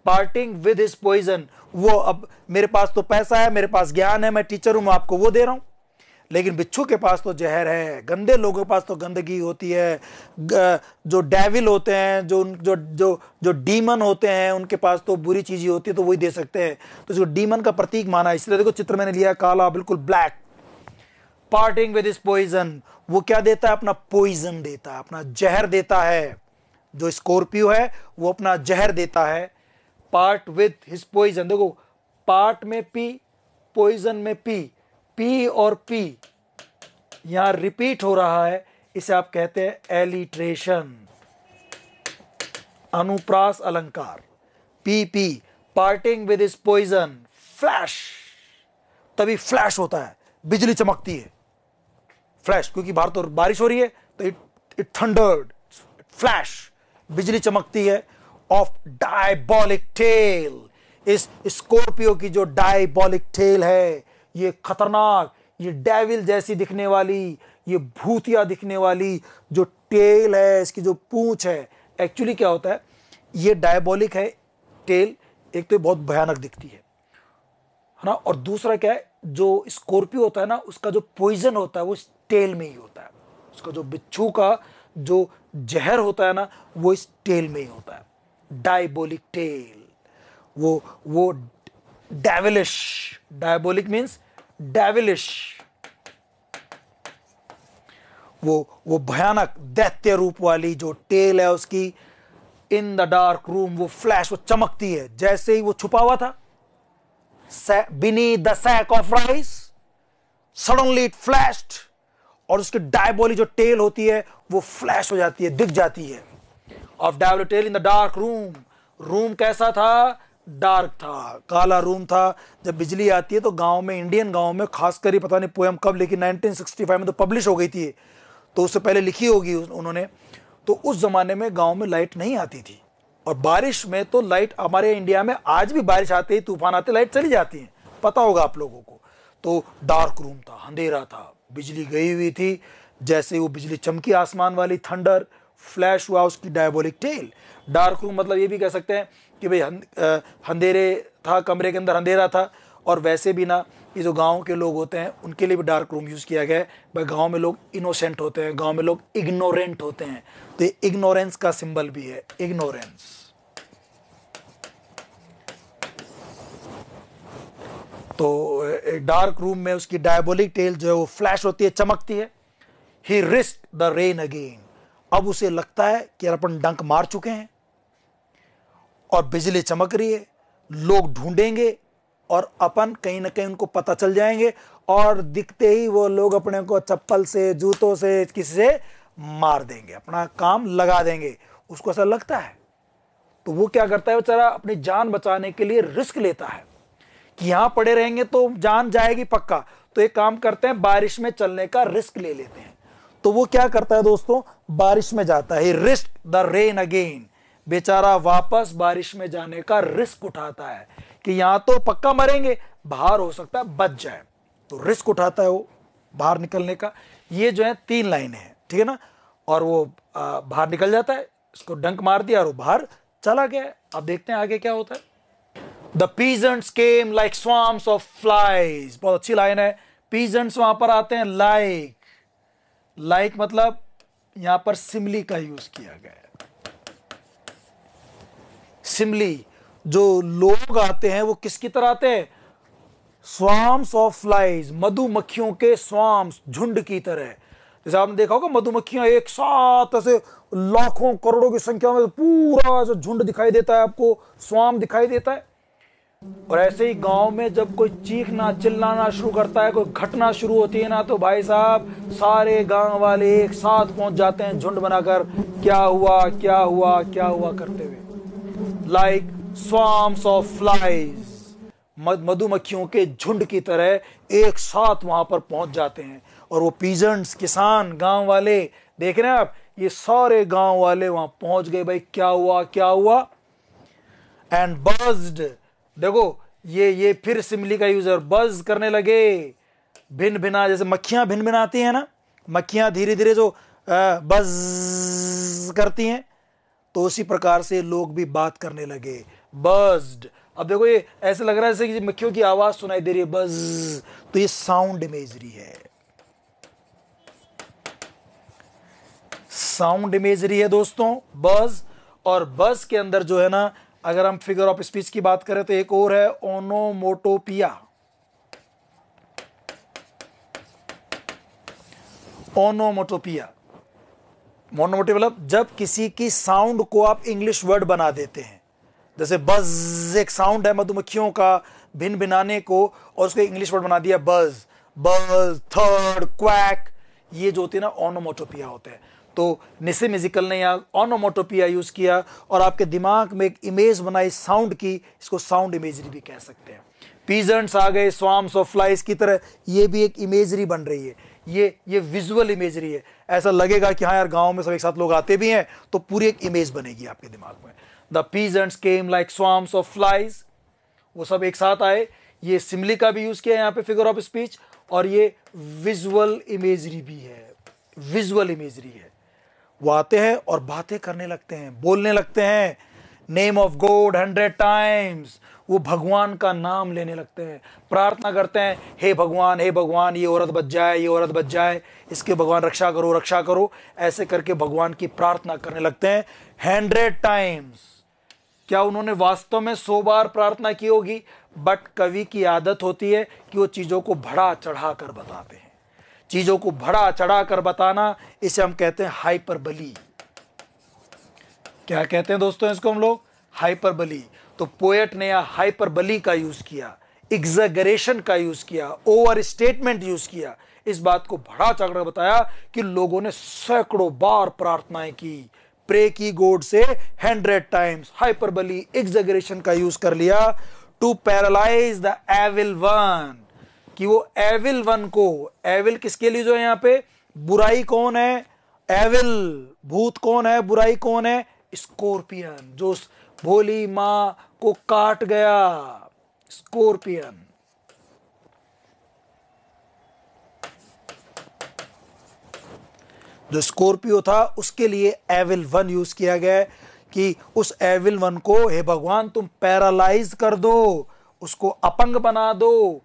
पार्टिंग विद हिज पॉइजन, वो अब मेरे पास तो पैसा है, मेरे पास ज्ञान है, मैं टीचर हूं, मैं आपको वो दे रहा हूं, लेकिन बिच्छू के पास तो जहर है, गंदे लोगों के पास तो गंदगी होती है, जो डेविल होते हैं, जो जो जो जो डीमन होते हैं, उनके पास तो बुरी चीजें होती है, तो वही दे सकते हैं। तो इसको डीमन का प्रतीक माना, इसलिए देखो चित्र मैंने लिया काला, बिल्कुल black. Parting with his poison, वो क्या देता है? अपना पॉइजन देता है, अपना जहर देता है। जो स्कॉर्पियो है वो अपना जहर देता है। पार्ट विद हिज पॉइजन, देखो पार्ट में पी, पॉइजन में पी, पी और पी यहां रिपीट हो रहा है, इसे आप कहते हैं एलिट्रेशन, अनुप्रास अलंकार। P P, parting with his poison, flash, तभी फ्लैश होता है, बिजली चमकती है, फ्लैश, क्योंकि बाहर तो बारिश हो रही है, तो इट थंडर्ड, फ्लैश, बिजली चमकती है। ऑफ डायबॉलिक टेल, इस स्कॉर्पियो की जो डायबॉलिक टेल है, ये खतरनाक, ये डेविल जैसी दिखने वाली, ये भूतिया दिखने वाली जो टेल है, इसकी जो पूंछ है, एक्चुअली क्या होता है, ये डायबोलिक है टेल। एक तो बहुत भयानक दिखती है ना, और दूसरा क्या है, जो स्कॉर्पियो होता है ना, उसका जो पॉइजन होता है वो इस टेल में ही होता है। उसका जो बिच्छू का जो जहर होता है ना, वो इस टेल में ही होता है। डायबोलिक टेल, वो डेविलिश, डायबोलिक मीन्स डेविलिश, वो भयानक दैत्य रूप वाली जो टेल है उसकी। इन द डार्क रूम, वो फ्लैश, वो चमकती है। जैसे ही वो छुपा हुआ था, beneath the sack of rice, suddenly it flashed, और उसकी डायबोली जो टेल होती है वो फ्लैश हो जाती है, दिख जाती है। Of diabolic tail in the dark room, room कैसा था, डार्क था, काला रूम था। जब बिजली आती है तो गांव में, इंडियन गांव में खासकर, ही पता नहीं पोएम कब लिखी, 1965 में तो पब्लिश हो गई थी, तो उससे पहले लिखी होगी उन्होंने। तो उस जमाने में गांव में लाइट नहीं आती थी, और बारिश में तो लाइट, हमारे इंडिया में आज भी बारिश आते ही, तूफान आते, लाइट चली जाती है, पता होगा आप लोगों को। तो डार्क रूम था, अंधेरा था, बिजली गई हुई थी। जैसे वो बिजली चमकी आसमान वाली, थंडर, फ्लैश हुआ उसकी डायबोलिक टेल। डार्क रूम मतलब ये भी कह सकते हैं कि भाई अंधेरे था, कमरे के अंदर अंधेरा था। और वैसे भी ना, ये जो गांव के लोग होते हैं उनके लिए भी डार्क रूम यूज़ किया गया है। भाई गांव में लोग इनोसेंट होते हैं, गांव में लोग इग्नोरेंट होते हैं, तो ये इग्नोरेंस का सिंबल भी है, इग्नोरेंस। तो डार्क रूम में उसकी डायबोलिक टेल जो है वो फ्लैश होती है, चमकती है। ही रिस्क द रेन अगेन, अब उसे लगता है कि अपन डंक मार चुके हैं और बिजली चमक रही है, लोग ढूंढेंगे और अपन कहीं ना कहीं उनको पता चल जाएंगे, और दिखते ही वो लोग अपने को चप्पल से, जूतों से, किसी से मार देंगे, अपना काम लगा देंगे। उसको ऐसा लगता है, तो वो क्या करता है बेचारा, अपनी जान बचाने के लिए रिस्क लेता है कि यहां पड़े रहेंगे तो जान जाएगी पक्का। तो एक काम करते हैं, बारिश में चलने का रिस्क ले लेते हैं। तो वो क्या करता है दोस्तों, बारिश में जाता है। रिस्क द रेन अगेन, बेचारा वापस बारिश में जाने का रिस्क उठाता है कि यहां तो पक्का मरेंगे, बाहर हो सकता है बच जाए, तो रिस्क उठाता है वो बाहर निकलने का। ये जो है 3 लाइनें हैं, ठीक है ना। और वो बाहर निकल जाता है, इसको डंक मार दिया और वो बाहर चला गया। अब देखते हैं आगे क्या होता है। The peasants came like swarms of flies, बहुत अच्छी लाइन है। peasants वहां पर आते हैं like मतलब यहां पर सिमली का यूज किया गया है। सिमली, जो लोग आते हैं वो किसकी तरह आते हैं, स्वाम्स ऑफ फ्लाइज, मधुमक्खियों के स्वाम्स, झुंड की तरह। जैसे आपने देखा होगा मधुमक्खियां एक साथ ऐसे लाखों करोड़ों की संख्या में पूरा ऐसे झुंड दिखाई देता है आपको, स्वाम दिखाई देता है। और ऐसे ही गांव में जब कोई चीखना चिल्लाना शुरू करता है, कोई घटना शुरू होती है ना, तो भाई साहब सारे गांव वाले एक साथ पहुंच जाते हैं झुंड बनाकर, क्या हुआ क्या हुआ क्या हुआ करते हुए। लाइक स्वाम्स ऑफ फ्लाइज, मधुमक्खियों के झुंड की तरह एक साथ वहां पर पहुंच जाते हैं। और वो पीजेंट्स, किसान, गांव वाले, देख रहे हैं आप, ये सारे गांव वाले वहां पहुंच गए। भाई क्या हुआ क्या हुआ, एंड बज्ड, देखो ये फिर सिमली का यूजर, बज करने लगे, भिन भिना, जैसे मक्खियां भिन भिनाती हैं ना, मक्खियां धीरे धीरे जो बज करती हैं, तो उसी प्रकार से लोग भी बात करने लगे, बज्ड। अब देखो ये ऐसे लग रहा है जैसे कि मक्खियों की आवाज सुनाई दे रही है, बज, तो ये साउंड इमेजरी है, साउंड इमेजरी है दोस्तों, बज। और बज के अंदर जो है ना, अगर हम फिगर ऑफ स्पीच की बात करें तो एक और है ओनोमोटोपिया। ओनोमोटोपिया, मोनोमोटिव मतलब जब किसी की साउंड को आप इंग्लिश वर्ड बना देते हैं। जैसे बज एक साउंड है मधुमक्खियों का भिन भिनाने को, और उसको इंग्लिश वर्ड बना दिया बज, बज, थर्ड, क्वैक, ये जो होती है ना ओनोमोटोपिया होते हैं। तो निसे म्यूजिकल ने यहाँ ओनोमोटोपिया यूज किया और आपके दिमाग में एक इमेज बनाई साउंड की, इसको साउंड इमेजरी भी कह सकते हैं। पीजेंट्स आ गए स्वाम्स ऑफ फ्लाइज की तरह, ये भी एक इमेजरी बन रही है, ये विजुअल इमेजरी है। ऐसा लगेगा कि हाँ यार गांव में सब एक साथ लोग आते भी हैं, तो पूरी एक इमेज बनेगी आपके दिमाग में। The peasants came like swarms of flies, वो सब एक साथ आए। ये सिमली का भी यूज किया यहाँ पे फिगर ऑफ स्पीच, और ये विजुअल इमेजरी भी है, विजुअल इमेजरी है। वो आते हैं और बातें करने लगते हैं, बोलने लगते हैं नेम ऑफ गॉड 100 टाइम्स, वो भगवान का नाम लेने लगते हैं, प्रार्थना करते हैं, हे भगवान ये औरत बच जाए, ये औरत बच जाए, इसके भगवान रक्षा करो रक्षा करो, ऐसे करके भगवान की प्रार्थना करने लगते हैं 100 टाइम्स। क्या उन्होंने वास्तव में 100 बार प्रार्थना की होगी? बट कवि की आदत होती है कि वो चीजों को बढ़ा चढ़ा कर बताते हैं, चीजों को बढ़ा चढ़ा कर बताना, इसे हम कहते हैं हाइपरबली। क्या कहते हैं दोस्तों इसको हम लोग? हाइपरबली। तो पोएट ने यहां हाइपरबली का यूज किया, एग्जैगरेशन का यूज किया, ओवर स्टेटमेंट यूज किया, इस बात को बढ़ा चढ़कर बताया कि लोगों ने सैकड़ों बार प्रार्थनाएं की, प्रे की गॉड से 100 टाइम्स। हाइपरबली, एग्जैगरेशन का यूज कर लिया to paralyse the evil one, कि वो एविल वन को, एविल किसके लिए जो है यहां पे? बुराई कौन है? एविल, भूत कौन है? बुराई कौन है? स्कॉर्पियन, जो भोली मां को काट गया, स्कॉर्पियन। जो स्कॉर्पियो था उसके लिए एविल वन यूज किया गया है कि उस एविल वन को हे भगवान तुम पैरालाइज कर दो, उसको अपंग बना दो,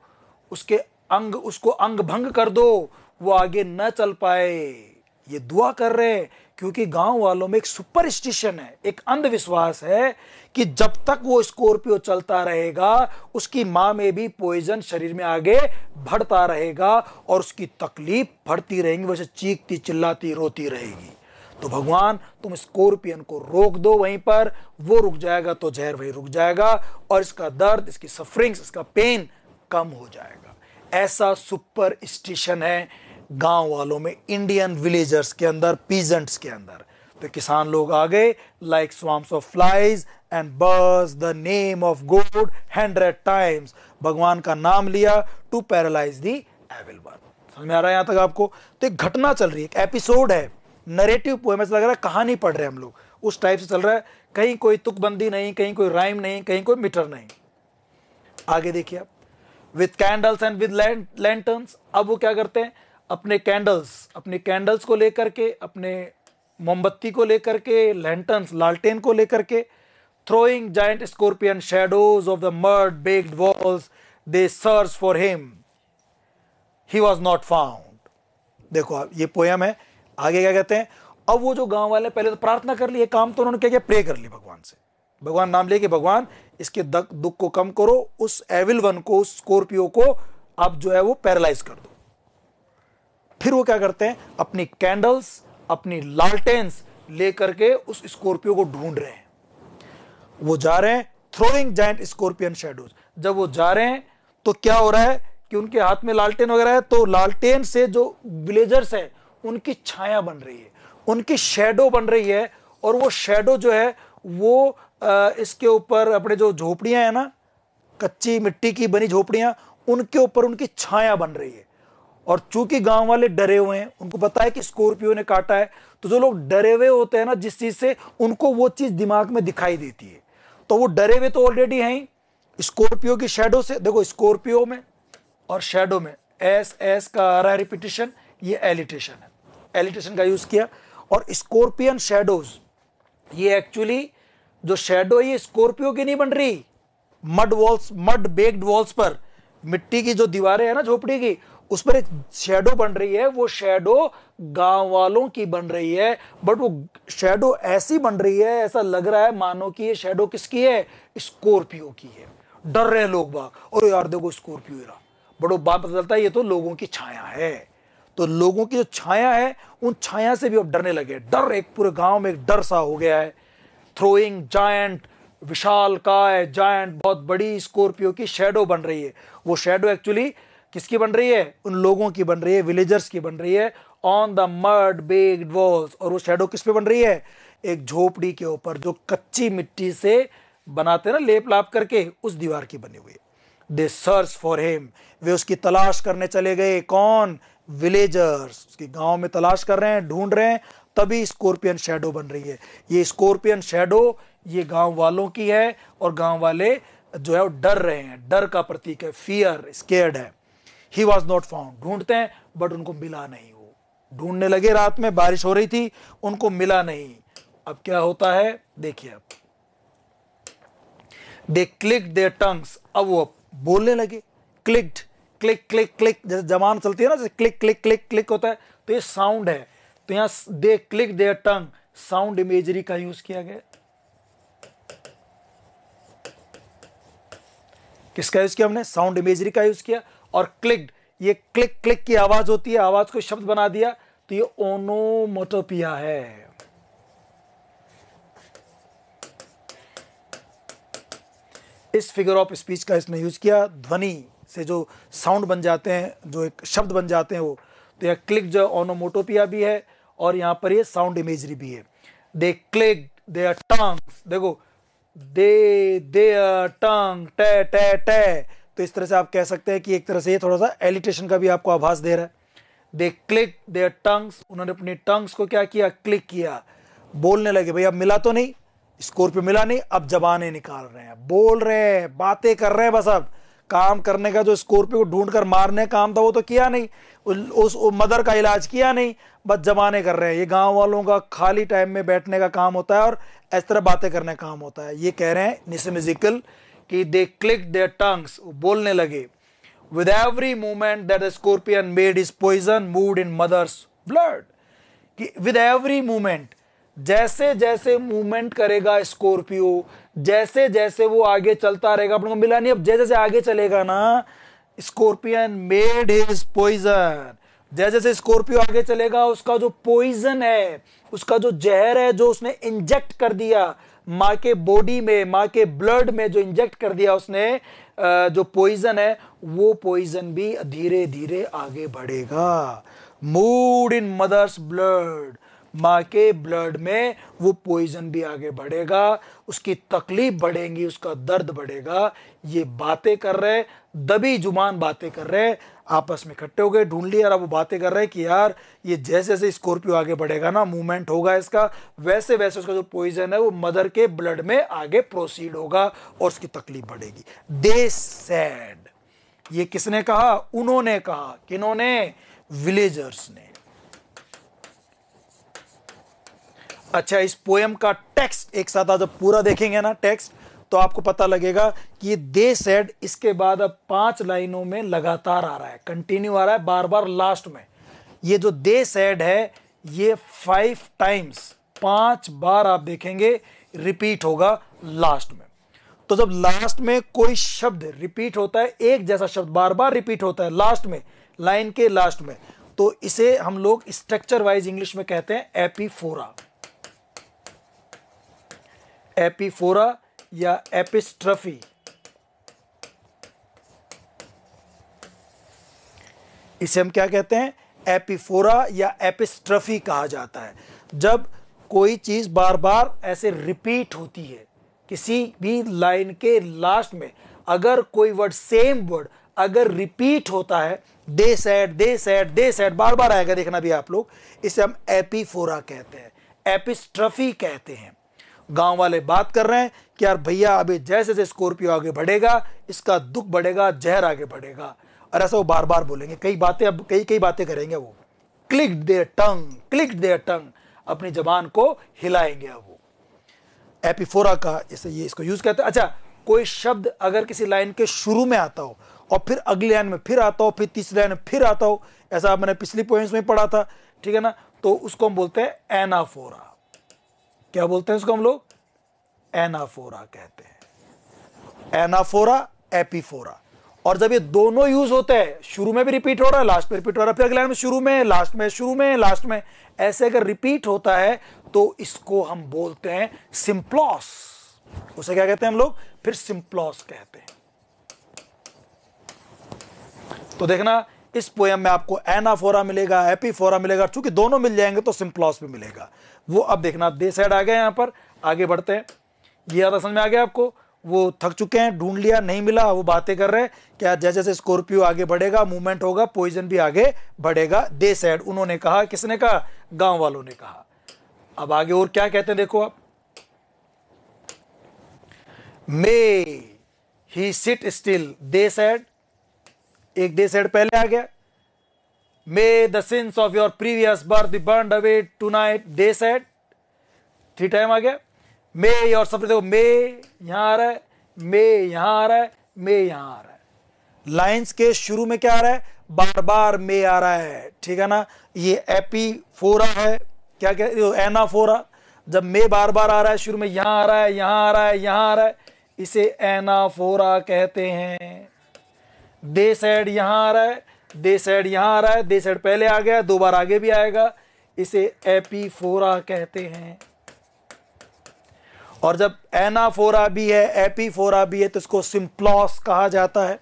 उसको अंग भंग कर दो, वो आगे न चल पाए। ये दुआ कर रहे हैं क्योंकि गांव वालों में एक सुपरस्टिशन है, एक अंधविश्वास है कि जब तक वो स्कॉर्पियो चलता रहेगा उसकी मां में भी पॉइजन शरीर में आगे बढ़ता रहेगा और उसकी तकलीफ बढ़ती रहेगी, वैसे चीखती चिल्लाती रोती रहेगी। तो भगवान तुम स्कॉर्पियन को रोक दो वहीं पर, वो रुक जाएगा तो जहर वहीं रुक जाएगा और इसका दर्द, इसकी सफरिंग्स, इसका पेन कम हो जाएगा। ऐसा सुपरस्टिशन है गांव वालों में, इंडियन विलेजर्स के अंदर, पीजेंट्स के अंदर। तो किसान लोग आ गए, like swarms of flies and birds the name of God 100 times, भगवान का नाम लिया to paralyse the evil one. समझ में आ रहा है यहां तक आपको? तो एक घटना चल रही है, एक एपिसोड है, नरेटिव पोएम, ऐसा लग रहा है कहानी पढ़ रहे हैं हम लोग, उस टाइप से चल रहा है, कहीं कोई तुकबंदी नहीं, कहीं कोई राइम नहीं, कहीं कोई मीटर नहीं। आगे देखिए आप, with candles and with lanterns. अब वो क्या करते हैं? अपने कैंडल्स को लेकर के, अपने मोमबत्ती को लेकर के, लैंटर्न्स, लालटेन को लेकर के, throwing giant scorpion shadows of the mud baked walls, they searched for him, he was not found। देखो आप, ये पोयम है। आगे क्या कहते हैं? अब वो जो गांव वाले पहले तो प्रार्थना कर ली, काम तो उन्होंने क्या किया? प्रे कर ली भगवान से, भगवान नाम लेके, भगवान इसके दुख को कम करो, उस एविल वन को, उस स्कॉर्पियो को आप जो है वो पैरालाइज कर दो। फिर वो क्या करते हैं? अपनी कैंडल्स, अपनी लालटेन्स लेकर के उस स्कॉर्पियो को ढूंढ रहे हैं। वो जा रहे हैं, थ्रोइंग जायंट स्कॉर्पियन शैडोज। जब वो जा रहे हैं तो क्या हो रहा है कि उनके हाथ में लालटेन वगैरह है, तो लालटेन से जो विलेजर्स है उनकी छाया बन रही है, उनकी शैडो बन रही है, और वो शैडो जो है वो इसके ऊपर अपने जो झोपड़ियां है ना, कच्ची मिट्टी की बनी झोपड़ियां, उनके ऊपर उनकी छाया बन रही है। और चूंकि गांव वाले डरे हुए हैं, उनको पता है कि स्कॉर्पियो ने काटा है, तो जो लोग डरे हुए होते हैं ना जिस चीज से, उनको वो चीज दिमाग में दिखाई देती है, तो वो डरे हुए तो ऑलरेडी हैं स्कॉर्पियो की शैडो से। देखो स्कॉर्पियो में और शैडो में एस का आ रहा है रिपीटिशन, ये एलिटेशन है, एलिटेशन का यूज किया। और स्कॉर्पियन शैडोज, ये एक्चुअली जो शैडो है ये स्कॉर्पियो की नहीं बन रही, मड बेक्ड वॉल्स पर, मिट्टी की जो दीवारें है ना झोपड़ी की, उस पर एक शैडो बन रही है, वो शैडो गांव वालों की बन रही है। बट वो शैडो ऐसी बन रही है, ऐसा लग रहा है मानो कि ये शैडो किसकी है? स्कॉर्पियो की है। डर रहे हैं लोग बाग, और यार देखो स्कॉर्पियो रहा, बड़ो बात पता चलता है ये तो लोगों की छाया है। तो लोगों की जो छाया है, उन छाया से भी अब डरने लगे। डर, एक पूरे गांव में एक डर सा हो गया है। थ्रोइंग जायंट, विशाल काय, जायंट, बहुत बड़ी स्कॉर्पियो की शैडो बन रही है। वो शैडो एक्चुअली किसकी बन रही है? उन लोगों की बन रही है, विलेजर्स की बन रही है, on the mud baked walls. और वो शैडो किस पे बन रही है? एक झोपड़ी के ऊपर, जो कच्ची मिट्टी से बनाते ना लेप लाप करके, उस दीवार की बनी हुई है। दे सर्च फॉर हिम, वे उसकी तलाश करने चले गए। कौन? विलेजर्स उसकी गांव में तलाश कर रहे हैं, ढूंढ रहे हैं, तभी स्कॉर्पियन शैडो बन रही है। ये स्कॉर्पियन शैडो ये गांव वालों की है, और गांव वाले जो है वो डर रहे हैं, डर का प्रतीक है, फियर, स्केर्ड है। ही वॉज नॉट फाउंड, ढूंढते हैं बट उनको मिला नहीं। वो ढूंढने लगे, रात में बारिश हो रही थी, उनको मिला नहीं। अब क्या होता है देखिए, अब दे क्लिक देयर टंग्स, अब वो बोलने लगे। क्लिक्ड, क्लिक क्लिक क्लिक, जैसे जबान चलती है ना, जैसे क्लिक क्लिक क्लिक क्लिक होता है, तो ये साउंड है। तो यहां they click their tongue, sound imagery का यूज किया गया। किसका यूज किया हमने? साउंड इमेजरी का यूज किया। और क्लिक्ड, ये क्लिक क्लिक की आवाज होती है, आवाज को शब्द बना दिया, तो ये ओनोमोटोपिया है। इस फिगर ऑफ स्पीच का इसने यूज किया, ध्वनि से जो साउंड बन जाते हैं, जो एक शब्द बन जाते हैं वो। तो यह क्लिक जो ओनोमोटोपिया भी है और यहां पर ये साउंड इमेजरी भी है। दे क्लिक देयर टंग्स, देखो दे देयर टंग, टे टे टे, तो इस तरह से आप कह सकते हैं कि एक तरह से ये थोड़ा सा एलिटेशन का भी आपको आभास दे रहा है। दे क्लिक देयर टंग्स, उन्होंने अपनी टंग्स को क्या किया? क्लिक किया। बोलने लगे, भाई अब मिला तो नहीं, स्कोर पे मिला नहीं, अब जबानें निकाल रहे हैं, बोल रहे हैं, बातें कर रहे हैं। बस अब काम करने का जो स्कॉर्पियो को ढूंढ कर मारने का काम था वो तो किया नहीं, उस मदर का इलाज किया नहीं, बस जमाने कर रहे हैं। ये गांव वालों का खाली टाइम में बैठने का काम होता है और इस तरह बातें करने का काम होता है। ये कह रहे हैं निसिम इज़ेकियल कि दे क्लिक देयर टंग्स, बोलने लगे। With every movement that the scorpion made his poison moved in mother's blood, कि विद एवरी मूवमेंट, जैसे जैसे मूवमेंट करेगा स्कॉर्पियो, जैसे जैसे वो आगे चलता रहेगा, अपने को मिला नहीं, अब जैसे जैसे आगे चलेगा ना, स्कॉर्पियन मेड हिज पॉइजन, जैसे जैसे स्कॉर्पियो आगे चलेगा, उसका जो पॉइजन है, उसका जो जहर है, जो उसने इंजेक्ट कर दिया माँ के बॉडी में, माँ के ब्लड में जो इंजेक्ट कर दिया उसने, जो पॉइजन है, वो पॉइजन भी धीरे धीरे आगे बढ़ेगा। मूड इन मदर्स ब्लड, माँ के ब्लड में वो पॉइजन भी आगे बढ़ेगा, उसकी तकलीफ बढ़ेगी, उसका दर्द बढ़ेगा। ये बातें कर रहे, दबी जुबान बातें कर रहे, आपस में इकट्ठे हो गए, ढूंढ लिया, और अब वो बातें कर रहे हैं कि यार ये जैसे जैसे स्कॉर्पियो आगे बढ़ेगा ना, मूवमेंट होगा इसका, वैसे वैसे उसका जो पॉइजन है वो मदर के ब्लड में आगे प्रोसीड होगा और उसकी तकलीफ बढ़ेगी। दे सेड, ये किसने कहा? उन्होंने कहा। किन्होंने? विलेजर्स ने। अच्छा, इस पोएम का टेक्स्ट एक साथ जब पूरा देखेंगे ना टेक्स्ट, तो आपको पता लगेगा कि ये दे सेड इसके बाद अब 5 लाइनों में लगातार आ रहा है, कंटिन्यू आ रहा है, बार बार लास्ट में। ये जो दे सेड है ये 5 टाइम्स, 5 बार आप देखेंगे रिपीट होगा लास्ट में। तो जब लास्ट में कोई शब्द रिपीट होता है, एक जैसा शब्द बार बार रिपीट होता है लास्ट में, लाइन के लास्ट में, तो इसे हम लोग स्ट्रक्चर वाइज इंग्लिश में कहते हैं एपीफोरा। एपीफोरा या एपिस्ट्रफी। इसे हम क्या कहते हैं? एपीफोरा या एपिस्ट्रफी कहा जाता है। जब कोई चीज बार बार ऐसे रिपीट होती है किसी भी लाइन के लास्ट में, अगर कोई वर्ड, सेम वर्ड अगर रिपीट होता है, they said they said they said, बार बार आएगा, देखना भी आप लोग, इसे हम एपीफोरा कहते हैं, एपिस्ट्रफी कहते हैं। गांव वाले बात कर रहे हैं कि यार भैया अभी जैसे जैसे स्कॉर्पियो आगे बढ़ेगा, इसका दुख बढ़ेगा, जहर आगे बढ़ेगा, और ऐसा वो बार बार बोलेंगे। कई बातें अब कई बातें करेंगे वो। Click their tongue, click their tongue, अपनी जबान को हिलाएंगे अब वो। एपीफोरा का इसे ये इसको यूज करते हैं। अच्छा, कोई शब्द अगर किसी लाइन के शुरू में आता हो और फिर अगली लाइन में फिर आता हो, फिर तीसरी लाइन में फिर आता हो, ऐसा मैंने पिछली पॉइंट्स में पढ़ा था, ठीक है ना, तो उसको हम बोलते हैं एनाफोरा। क्या बोलते हैं उसको हम लोग? एनाफोरा कहते हैं। एनाफोरा, एपीफोरा। और जब ये दोनों यूज होते हैं, शुरू में भी रिपीट हो रहा है, लास्ट में रिपीट हो रहा है, फिर अगले लाइन में शुरू में, लास्ट में, शुरू में, लास्ट में, ऐसे अगर रिपीट होता है तो इसको हम बोलते हैं सिंप्लॉस। उसे क्या कहते हैं हम लोग? फिर सिंप्लॉस कहते हैं। तो देखना, इस पोएम में आपको एनाफोरा मिलेगा, एपीफोरा मिलेगा, चूंकि दोनों मिल जाएंगे तो सिंप्लॉस भी मिलेगा। वो अब देखना, दे साइड आ गए, यहां पर आगे बढ़ते हैं। ये ज्यादा समझ में आ गया आपको? वो थक चुके हैं, ढूंढ लिया, नहीं मिला, वो बातें कर रहे हैं क्या जैसे जैसे स्कॉर्पियो आगे बढ़ेगा, मूवमेंट होगा, पॉइजन भी आगे बढ़ेगा। दे सेड, उन्होंने कहा। किसने कहा? गांव वालों ने कहा। अब आगे और क्या कहते हैं देखो आप। May he sit still, they said, एक दे सेड पहले आ गया, may the sins of your previous birth be burned away tonight, they said, 3 time आ गया। मे योर सफर, देखो मे यहां आ रहा है, मे यहां आ रहा है, मे यहां आ रहा है। लाइंस के शुरू में क्या आ रहा है, बार बार मे आ रहा है, ठीक है ना। ये एपीफोरा है, क्या क्या एनाफोरा, जब मे बार बार आ रहा है शुरू में, यहां आ रहा है, यहां आ रहा है, यहां आ रहा है, इसे एनाफोरा कहते हैं। दे सेड यहां आ रहा है, दे सेड यहां आ रहा है, दे सेड पहले आ गया, 2 बार आगे भी आएगा, इसे एपीफोरा कहते हैं। और जब एनाफोरा भी है, एपीफोरा भी है, तो इसको सिंप्लॉस कहा जाता है।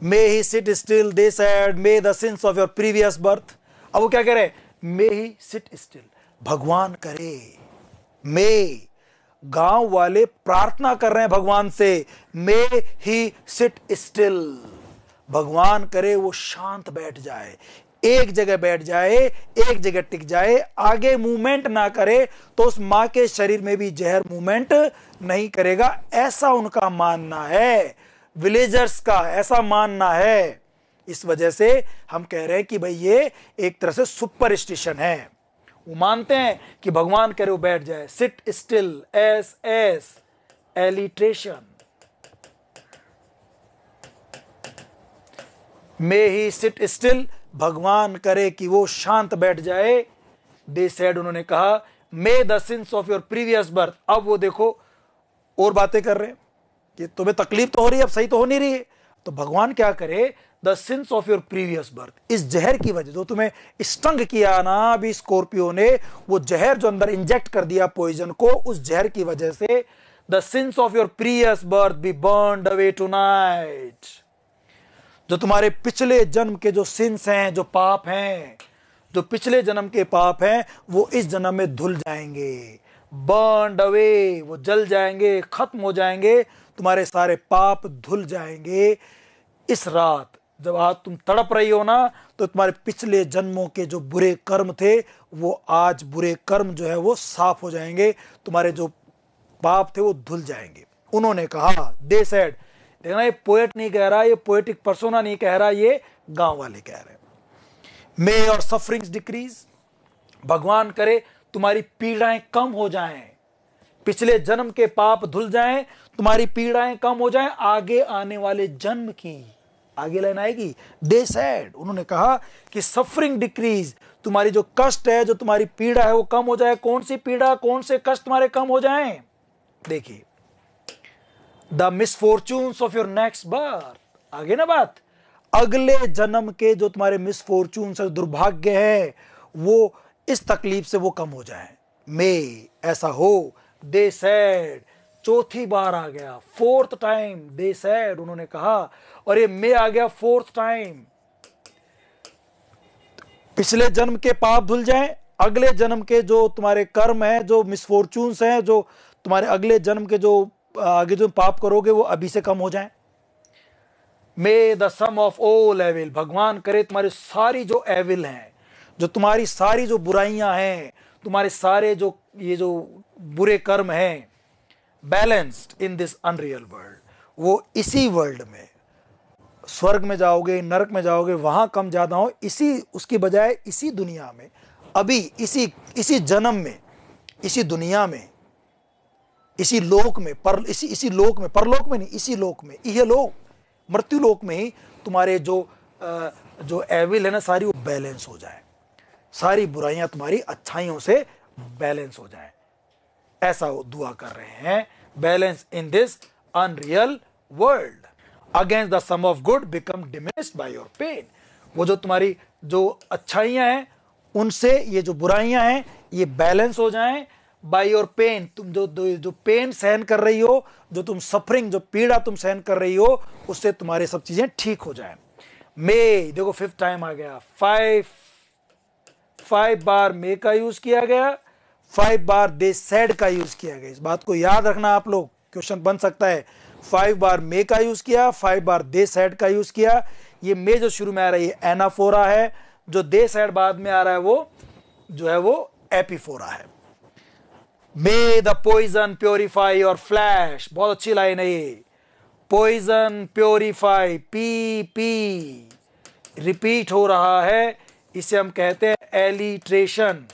May he sit still, they said, may the sins of your previous birth. अब वो क्या कह रहे हैं, मे ही सिट स्टिल, भगवान करे। मे, गांव वाले प्रार्थना कर रहे हैं भगवान से, मे ही सिट स्टिल, भगवान करे वो शांत बैठ जाए, एक जगह बैठ जाए, एक जगह टिक जाए, आगे मूवमेंट ना करे, तो उस मां के शरीर में भी जहर मूवमेंट नहीं करेगा, ऐसा उनका मानना है। विलेजर्स का ऐसा मानना है। इस वजह से हम कह रहे हैं कि भाई ये एक तरह से सुपरस्टिशन है। वो मानते हैं कि भगवान कह रहे हो बैठ जाए। Sit still, S S alliteration, may he sit still, भगवान करे कि वो शांत बैठ जाए। दे सेड, उन्होंने कहा, मे the sins of your previous birth. अब वो देखो और बातें कर रहे हैं कि तुम्हें तकलीफ तो हो रही है, अब सही तो हो नहीं रही है, तो भगवान क्या करे, the sins of your previous birth, इस जहर की वजह, जो तुम्हें स्टंग किया ना अभी स्कॉर्पियो ने, वो जहर जो अंदर इंजेक्ट कर दिया पॉइजन को, उस जहर की वजह से the sins of your previous birth be burned away tonight, जो तुम्हारे पिछले जन्म के जो सिंस हैं, जो पाप हैं, जो पिछले जन्म के पाप हैं, वो इस जन्म में धुल जाएंगे। बर्न्ड अवे, वो जल जाएंगे, खत्म हो जाएंगे, तुम्हारे सारे पाप धुल जाएंगे। इस रात जब आज तुम तड़प रही हो ना, तो तुम्हारे पिछले जन्मों के जो बुरे कर्म थे, वो आज बुरे कर्म जो है वो साफ हो जाएंगे, तुम्हारे जो पाप थे वो धुल जाएंगे। उन्होंने कहा, दे सेड, देखना ये पोएट नहीं कह रहा, ये पोएटिक पर्सोना नहीं कह रहा, ये गांव वाले कह रहे हैं। मे योर सफरिंग्स डिक्रीज, भगवान करे तुम्हारी पीड़ाएं कम हो जाएं, पिछले जन्म के पाप धुल जाएं, तुम्हारी पीड़ाएं कम हो जाएं, आगे आने वाले जन्म की आगे लाइन आएगी। दे सेड, उन्होंने कहा कि सफरिंग डिक्रीज, तुम्हारी जो कष्ट है, जो तुम्हारी पीड़ा है, वो कम हो जाए। कौन सी पीड़ा, कौन से कष्ट तुम्हारे कम हो जाएं? देखिए, the misfortunes of your next birth, आगे ना बात, अगले जन्म के जो तुम्हारे मिसफॉर्चून्स है, दुर्भाग्य है, वो इस तकलीफ से वो कम हो जाए। मे ऐसा हो, दे सेड, चौथी बार आ गया, 4th टाइम, दे सेड, उन्होंने कहा, और ये मे आ गया 4th टाइम। पिछले जन्म के पाप धुल जाएं, अगले जन्म के जो तुम्हारे कर्म हैं, जो मिसफॉर्चून्स हैं, जो तुम्हारे अगले जन्म के जो आगे जो पाप करोगे, वो अभी से कम हो जाएं। May the sum of all evil, भगवान करे तुम्हारी सारी जो एविल हैं, जो तुम्हारी सारी जो बुराइयां हैं, तुम्हारे सारे जो ये जो बुरे कर्म हैं, balanced in this unreal world, वो इसी वर्ल्ड में, स्वर्ग में जाओगे, नरक में जाओगे, वहां कम ज्यादा हो, इसी उसकी बजाय इसी दुनिया में, अभी इसी जन्म में, इसी दुनिया में, इसी लोक में, इसी लोक में, परलोक में नहीं, इसी लोक में, यह लोक, मृत्यु लोक में ही तुम्हारे जो एविल है ना, सारी वो बैलेंस हो जाए, सारी बुराइयां तुम्हारी अच्छाइयों से बैलेंस हो जाए। ऐसा वो दुआ कर रहे हैं, balance in this unreal world, against the sum of good become diminished by your pain, वो जो तुम्हारी जो अच्छाइयां हैं, उनसे ये जो बुराइयां हैं, ये बैलेंस हो जाएं, बाय योर पेन, तुम जो पेन सहन कर रही हो, जो तुम सफरिंग, जो पीड़ा तुम सहन कर रही हो, उससे तुम्हारे सब चीजें ठीक हो जाएं। मे, देखो 5th टाइम आ गया, 5 बार मे का यूज किया गया, 5 बार दे सेड का यूज किया गया। इस बात को याद रखना आप लोग, क्वेश्चन बन सकता है। 5 बार मे का यूज किया, 5 बार दे सेड का यूज किया। ये मे जो शुरू में आ रहा है ये एनाफोरा है, जो दे सेड बाद में आ रहा है वो जो है वो एपीफोरा है। May the poison purify your flesh, बहुत अच्छी लाइन है ये, poison, purify, P P repeat हो रहा है, इसे हम कहते हैं एलिट्रेशन।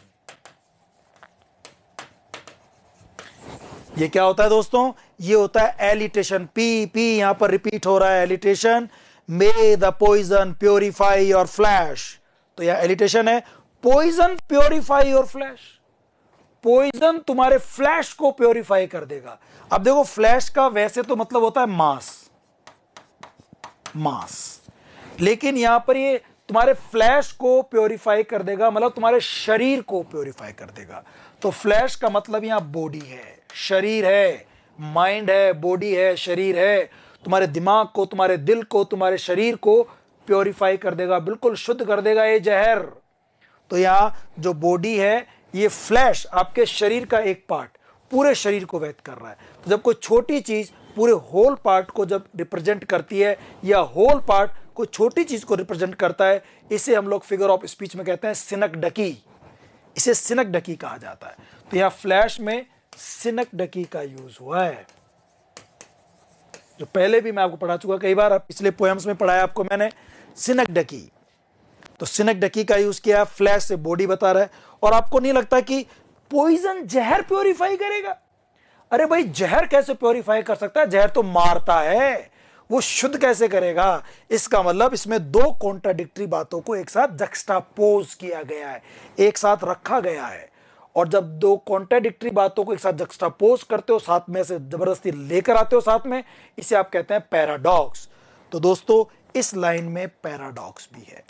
ये क्या होता है दोस्तों? ये होता है एलिट्रेशन। पी पी यहां पर रिपीट हो रहा है, alliteration. May the poison purify your flesh, तो यह एलिट्रेशन है। Poison purify your flesh, poison तुम्हारे फ्लैश को प्योरीफाई कर देगा। अब देखो, फ्लैश का वैसे तो मतलब होता है मांस, मांस, लेकिन यहां पर ये तुम्हारे फ्लैश को प्योरीफाई कर देगा, मतलब तुम्हारे शरीर को प्योरीफाई कर देगा। तो फ्लैश का मतलब यहां बॉडी है, शरीर है, माइंड है, बॉडी है, शरीर है। तुम्हारे दिमाग को, तुम्हारे दिल को, तुम्हारे शरीर को प्योरीफाई कर देगा, बिल्कुल शुद्ध कर देगा ये जहर। तो यहां जो बॉडी है, ये फ्लैश आपके शरीर का एक पार्ट पूरे शरीर को व्यक्त कर रहा है। तो जब कोई छोटी चीज पूरे होल पार्ट को जब रिप्रेजेंट करती है, या होल पार्ट कोई छोटी चीज को रिप्रेजेंट करता है, इसे हम लोग फिगर ऑफ स्पीच में कहते हैं सिनकडकी। इसे सिनकडकी कहा जाता है। तो यहां फ्लैश में सिनकडकी का यूज हुआ है, जो पहले भी मैं आपको पढ़ा चुका कई बार, पिछले पोएम्स में पढ़ाया आपको मैंने सिनकडकी। तो सिनकडकी का यूज किया, फ्लैश से बॉडी बता रहा है। और आपको नहीं लगता कि पॉइजन जहर प्योरीफाई करेगा? अरे भाई, जहर कैसे प्योरीफाई कर सकता है? जहर तो मारता है, वो शुद्ध कैसे करेगा? इसका मतलब इसमें दो कॉन्ट्राडिक्टरी बातों को एक साथ जक्सटापोज किया गया है, एक साथ रखा गया है। और जब दो कॉन्ट्राडिक्टरी बातों को एक साथ जक्सटापोज करते हो, साथ में से जबरदस्ती लेकर आते हो साथ में, इसे आप कहते हैं पैराडॉक्स। तो दोस्तों, इस लाइन में पैराडॉक्स भी है,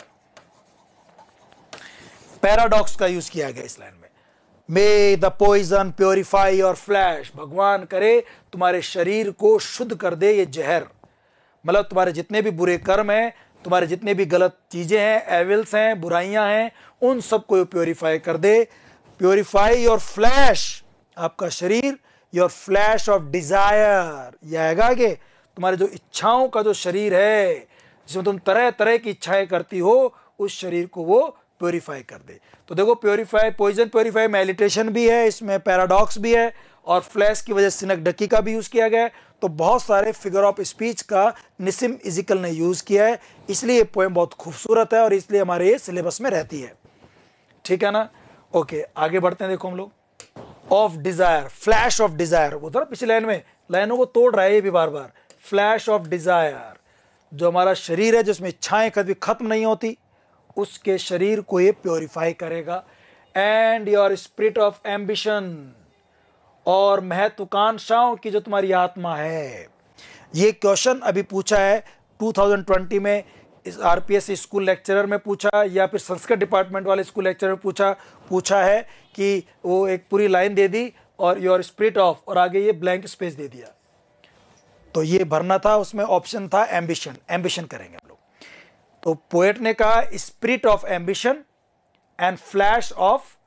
पैराडॉक्स का यूज किया गया इस लाइन में। May the poison purify your flesh, भगवान करे तुम्हारे शरीर को शुद्ध कर दे ये जहर। मतलब तुम्हारे जितने भी बुरे कर्म हैं, तुम्हारे जितने भी गलत चीजें हैं, एविल्स हैं, बुराइयां हैं, उन सबको प्योरीफाई कर दे। प्योरीफाई योर फ्लैश, आपका शरीर, योर फ्लैश ऑफ डिजायर, यह आएगा आगे, तुम्हारे जो इच्छाओं का जो शरीर है, जिसमें तुम तरह तरह की इच्छाएं करती हो, उस शरीर को वो प्योरीफाई कर दे। तो देखो, प्योरीफाई, पॉइजन प्योरीफाई में एलिट्रेशन भी है, इसमें पैराडॉक्स भी है, और फ्लैश की वजह से सिनकडकी का भी यूज किया गया है। तो बहुत सारे फिगर ऑफ स्पीच का निसिम इजिकल ने यूज किया है, इसलिए ये पोएम बहुत खूबसूरत है और इसलिए हमारे ये सिलेबस में रहती है। ठीक है ना? ओके, आगे बढ़ते हैं। देखो हम लोग of desire, flash of Dzire, वो था पिछली लाइन में, लाइनों को तोड़ रहा है ये भी बार बार। फ्लैश ऑफ डिजायर, जो हमारा शरीर है जिसमें इच्छाएं कभी खत्म नहीं होती, उसके शरीर को ये प्योरीफाई करेगा। And your spirit of ambition, और महत्वाकांक्षाओं की जो तुम्हारी आत्मा है। ये क्वेश्चन अभी पूछा है 2020 में, इस आरपीएस स्कूल लेक्चरर में पूछा, या फिर संस्कृत डिपार्टमेंट वाले स्कूल लेक्चरर में पूछा है कि वो एक पूरी लाइन दे दी और योर स्पिरिट ऑफ, और आगे ये ब्लैंक स्पेस दे दिया। तो ये भरना था, उसमें ऑप्शन था एम्बिशन, एम्बिशन करेंगे हम लोग। तो पोएट ने कहा spirit of ambition and flash of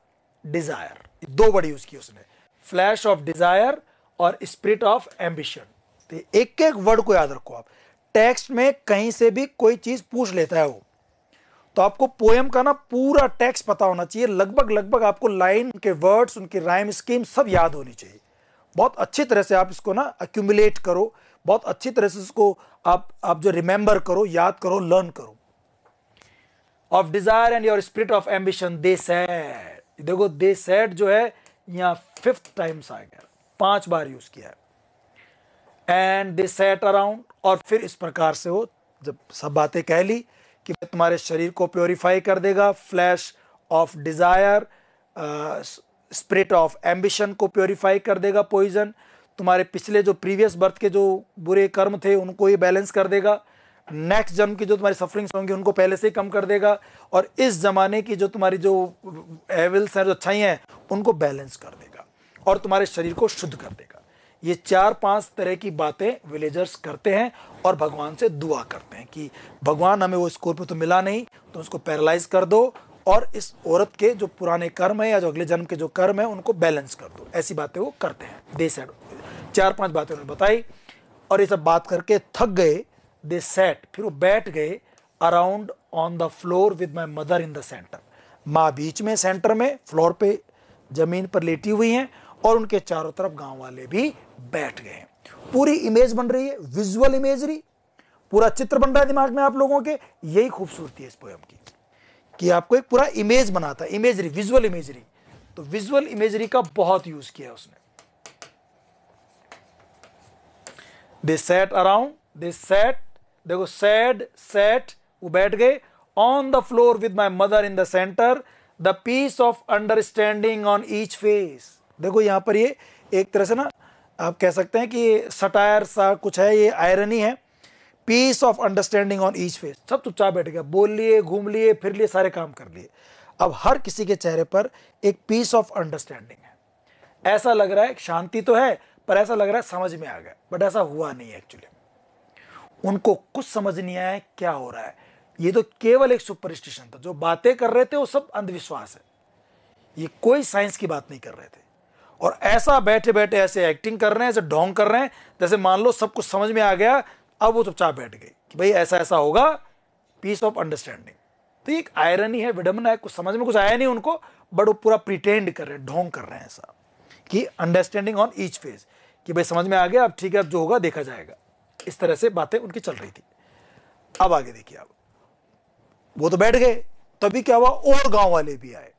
Dzire, दो वर्ड यूज किए उसने, फ्लैश ऑफ डिजायर और स्पिरिट ऑफ एम्बिशन। तो एक एक वर्ड को याद रखो आप। टेक्स्ट में कहीं से भी कोई चीज पूछ लेता है वो, तो आपको पोएम का ना पूरा टेक्स्ट पता होना चाहिए, लगभग आपको लाइन के वर्ड्स, उनकी राइम स्कीम सब याद होनी चाहिए। बहुत अच्छी तरह से आप इसको ना अक्यूमुलेट करो, बहुत अच्छी तरह से इसको आप जो रिमेंबर करो, याद करो, लर्न करो। Of desire and your spirit of ambition they sad, देखो दे सैड जो है यहां 5th टाइम्स आ गया, 5 बार यूज किया है। एंड दे सैट अराउंड, और फिर इस प्रकार से वो जब सब बातें कह ली कि मैं तुम्हारे शरीर को प्योरीफाई कर देगा, flash of Dzire, spirit of ambition को प्योरीफाई कर देगा पॉइजन, तुम्हारे पिछले जो प्रीवियस बर्थ के जो बुरे कर्म थे उनको ये बैलेंस कर देगा, नेक्स्ट जन्म की जो तुम्हारी सफरिंग्स होंगी उनको पहले से ही कम कर देगा, और इस जमाने की जो तुम्हारी जो एविल्स हैं, जो अच्छाई हैं, उनको बैलेंस कर देगा और तुम्हारे शरीर को शुद्ध कर देगा। ये 4-5 तरह की बातें विलेजर्स करते हैं और भगवान से दुआ करते हैं कि भगवान हमें वो स्कोर पे तो मिला नहीं, तो उसको पैरालाइज कर दो और इस औरत के जो पुराने कर्म है या जो अगले जन्म के जो कर्म है उनको बैलेंस कर दो। ऐसी बातें वो करते हैं। दे सेड, 4-5 बातें उन्होंने बताई और ये सब बात करके थक गए। दे सेट, फिर वो बैठ गए around on the floor with my mother in the centre, माँ बीच में सेंटर में फ्लोर पे जमीन पर लेटी हुई हैं और उनके चारों तरफ गांव वाले भी बैठ गए हैं। पूरी इमेज बन रही है, विजुअल इमेजरी, पूरा चित्र बन रहा है दिमाग में आप लोगों के। यही खूबसूरती है इस पोयम की कि आपको एक पूरा इमेज बनाता है, इमेजरी, विजुअल इमेजरी। तो विजुअल इमेजरी का बहुत यूज किया है उसने। They sat around, they sat, देखो सैड, सैट, वो बैठ गए, on the floor with my mother in the centre, the peace of understanding on each face. देखो यहां पर ये एक तरह से ना आप कह सकते हैं कि सटायर सा कुछ है, ये आयरनी है। Peace of understanding on each face, सब चुपचाप बैठ गया, बोल लिए, घूम लिए, फिर लिए, सारे काम कर लिए। अब हर किसी के चेहरे पर एक पीस ऑफ अंडरस्टैंडिंग है। ऐसा लग रहा है शांति तो है, पर ऐसा लग रहा है समझ में आ गया, बट ऐसा हुआ नहीं एक्चुअली। उनको कुछ समझ नहीं आया क्या हो रहा है। ये तो केवल एक सुपरस्टिशन था, जो बातें कर रहे थे वो सब अंधविश्वास है, ये कोई साइंस की बात नहीं कर रहे थे। और ऐसा बैठे बैठे ऐसे एक्टिंग कर रहे हैं, ऐसे ढोंग कर रहे हैं, जैसे मान लो सब कुछ समझ में आ गया। अब वो चुपचाप बैठ गए कि भाई ऐसा ऐसा होगा, पीस ऑफ अंडरस्टैंडिंग। तो एक आयरनी है, विडंबना है, कुछ समझ में कुछ आया नहीं उनको, बट वो पूरा प्रिटेंड कर रहे हैं, ढोंग कर रहे हैं ऐसा कि अंडरस्टैंडिंग ऑन ईच फेज, कि भाई समझ में आ गया, अब ठीक है, अब जो होगा देखा जाएगा। इस तरह से बातें उनकी चल रही थी। अब आगे देखिए, अब वो तो बैठ गए, तभी क्या हुआ, और गांव वाले भी आए,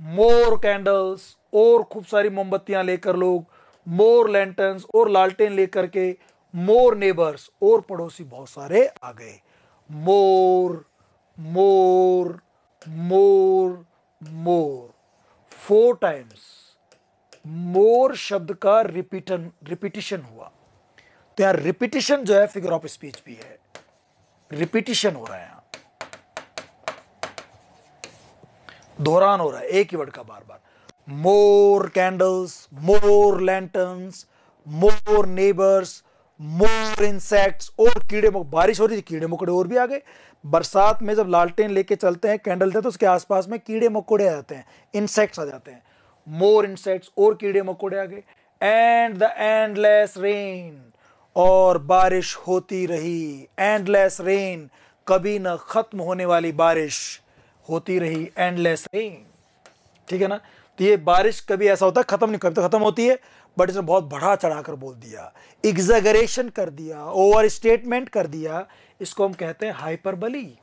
मोर कैंडल्स, और खूब सारी मोमबत्तियां लेकर लोग, मोर लैंटर्न्स, और लालटेन लेकर के, मोर नेबर्स, और पड़ोसी बहुत सारे आ गए। मोर मोर मोर मोर, 4 टाइम्स मोर शब्द का रिपीटिशन हुआ। तो यार रिपीटिशन जो है फिगर ऑफ स्पीच भी है, रिपीटिशन हो रहा है, यहां दोहरान हो रहा है एक ही वर्ड का बार बार। मोर कैंडल्स, मोर लैंटर्न्स, मोर नेबर्स, मोर इंसेक्ट्स, और कीड़े मकोड़े, बारिश हो रही थी, कीड़े मकोड़े और भी आ गए। बरसात में जब लालटेन लेके चलते हैं, कैंडल थे, तो उसके आसपास में कीड़े मकोड़े आ जाते हैं, इंसेक्ट्स आ जाते हैं। मोर इंसेक्ट्स, और कीड़े मकोड़े आ गए। एंड द एंडलेस रेन, और बारिश होती रही। एंडलेस रेन, कभी ना खत्म होने वाली बारिश होती रही, एंडलेस रेन, ठीक है ना। तो ये बारिश कभी ऐसा होता है खत्म नहीं, कभी तो खत्म होती है, बट इसने बहुत बढ़ा चढ़ाकर बोल दिया, एग्जैगरेशन कर दिया, ओवर स्टेटमेंट कर दिया। इसको हम कहते हैं hyperbole,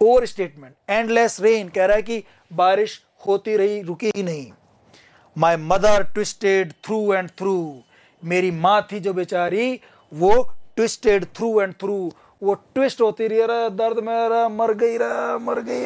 over statement. Endless rain कह रहा है कि बारिश होती रही, रुकी ही नहीं। My mother twisted through and through, मेरी माँ थी जो बेचारी, वो ट्विस्टेड थ्रू एंड थ्रू, वो ट्विस्ट होती रही, अरे दर्द मेरा, मर गई रे, मर गई,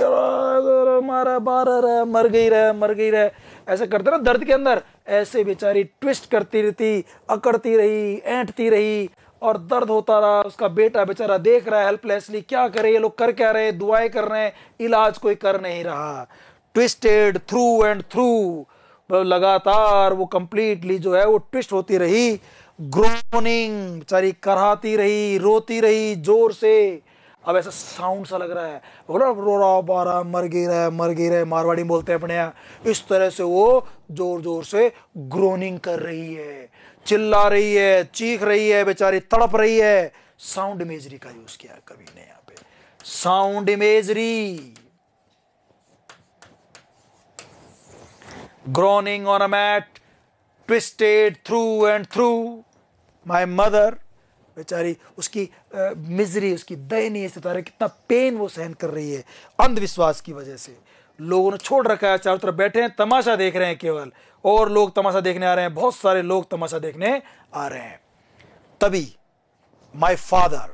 मारा बारा रे, मर गई रे, मर गई रे, ऐसे करते ना दर्द के अंदर, ऐसे बेचारी ट्विस्ट करती रहती, अकड़ती रही, ऐंठती रही, और दर्द होता रहा। उसका बेटा बेचारा देख रहा है हेल्पलेसली, क्या करे ये लोग, कर क्या रहे, दुआएं कर रहे हैं, इलाज कोई कर नहीं रहा। ट्विस्टेड थ्रू एंड थ्रू, लगातार वो कंप्लीटली जो है वो ट्विस्ट होती रही। ग्रोनिंग, बेचारी कराहती रही, रोती रही जोर से। अब ऐसा साउंड सा लग रहा है, रो रहा बारा, मर गई रहे, मर गई रहे, मारवाड़ी बोलते हैं अपने यहाँ। इस तरह से वो जोर जोर से ग्रोनिंग कर रही है, चिल्ला रही है, चीख रही है, बेचारी तड़प रही है। साउंड इमेजरी का यूज किया कवि ने यहाँ पे, sound imagery. Groaning on a mat, twisted through and through, my mother, बेचारी उसकी मिजरी, उसकी दयनीय स्थिति, कितना पेन वो सहन कर रही है अंधविश्वास की वजह से। लोगों ने छोड़ रखा है, चारों तरफ बैठे हैं, तमाशा देख रहे हैं केवल, और लोग तमाशा देखने आ रहे हैं, बहुत सारे लोग तमाशा देखने आ रहे हैं। तभी माई फादर,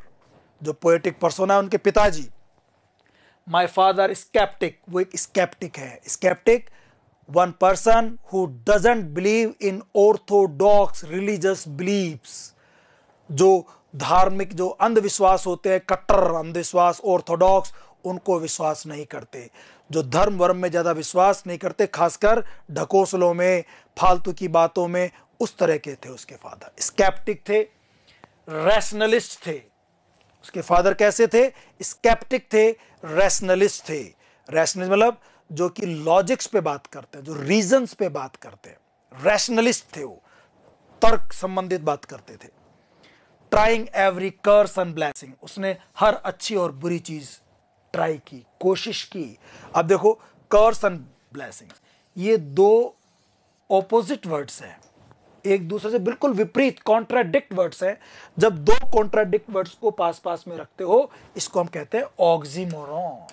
जो पोएटिक पर्सोना है, उनके पिताजी, माई फादर स्केप्टिक, वो एक स्केप्टिक है। Sceptic, one person who doesn't believe in orthodox religious beliefs, जो धार्मिक जो अंधविश्वास होते हैं, कट्टर अंधविश्वास, ऑर्थोडॉक्स, उनको विश्वास नहीं करते, जो धर्म वर्म में ज्यादा विश्वास नहीं करते, खासकर ढकोसलों में, फालतू की बातों में, उस तरह के थे उसके फादर। स्केप्टिक थे, रैशनलिस्ट थे। उसके फादर कैसे थे? स्केप्टिक थे, रैशनलिस्ट थे। रैशनलिस्ट मतलब जो कि लॉजिक्स पे बात करते हैं, जो रीजंस पे बात करते हैं, रैशनलिस्ट थे वो, तर्क संबंधित बात करते थे। Trying every curse and blessing, उसने हर अच्छी और बुरी चीज ट्राई की, कोशिश की। अब देखो कर्स एंड ब्लेसिंग, ये दो ऑपोजिट वर्ड्स हैं, एक दूसरे से बिल्कुल विपरीत कॉन्ट्राडिक्ट वर्ड्स हैं। जब दो कॉन्ट्राडिक्ट वर्ड्स को पास पास में रखते हो, इसको हम कहते हैं ऑक्सीमोरॉन।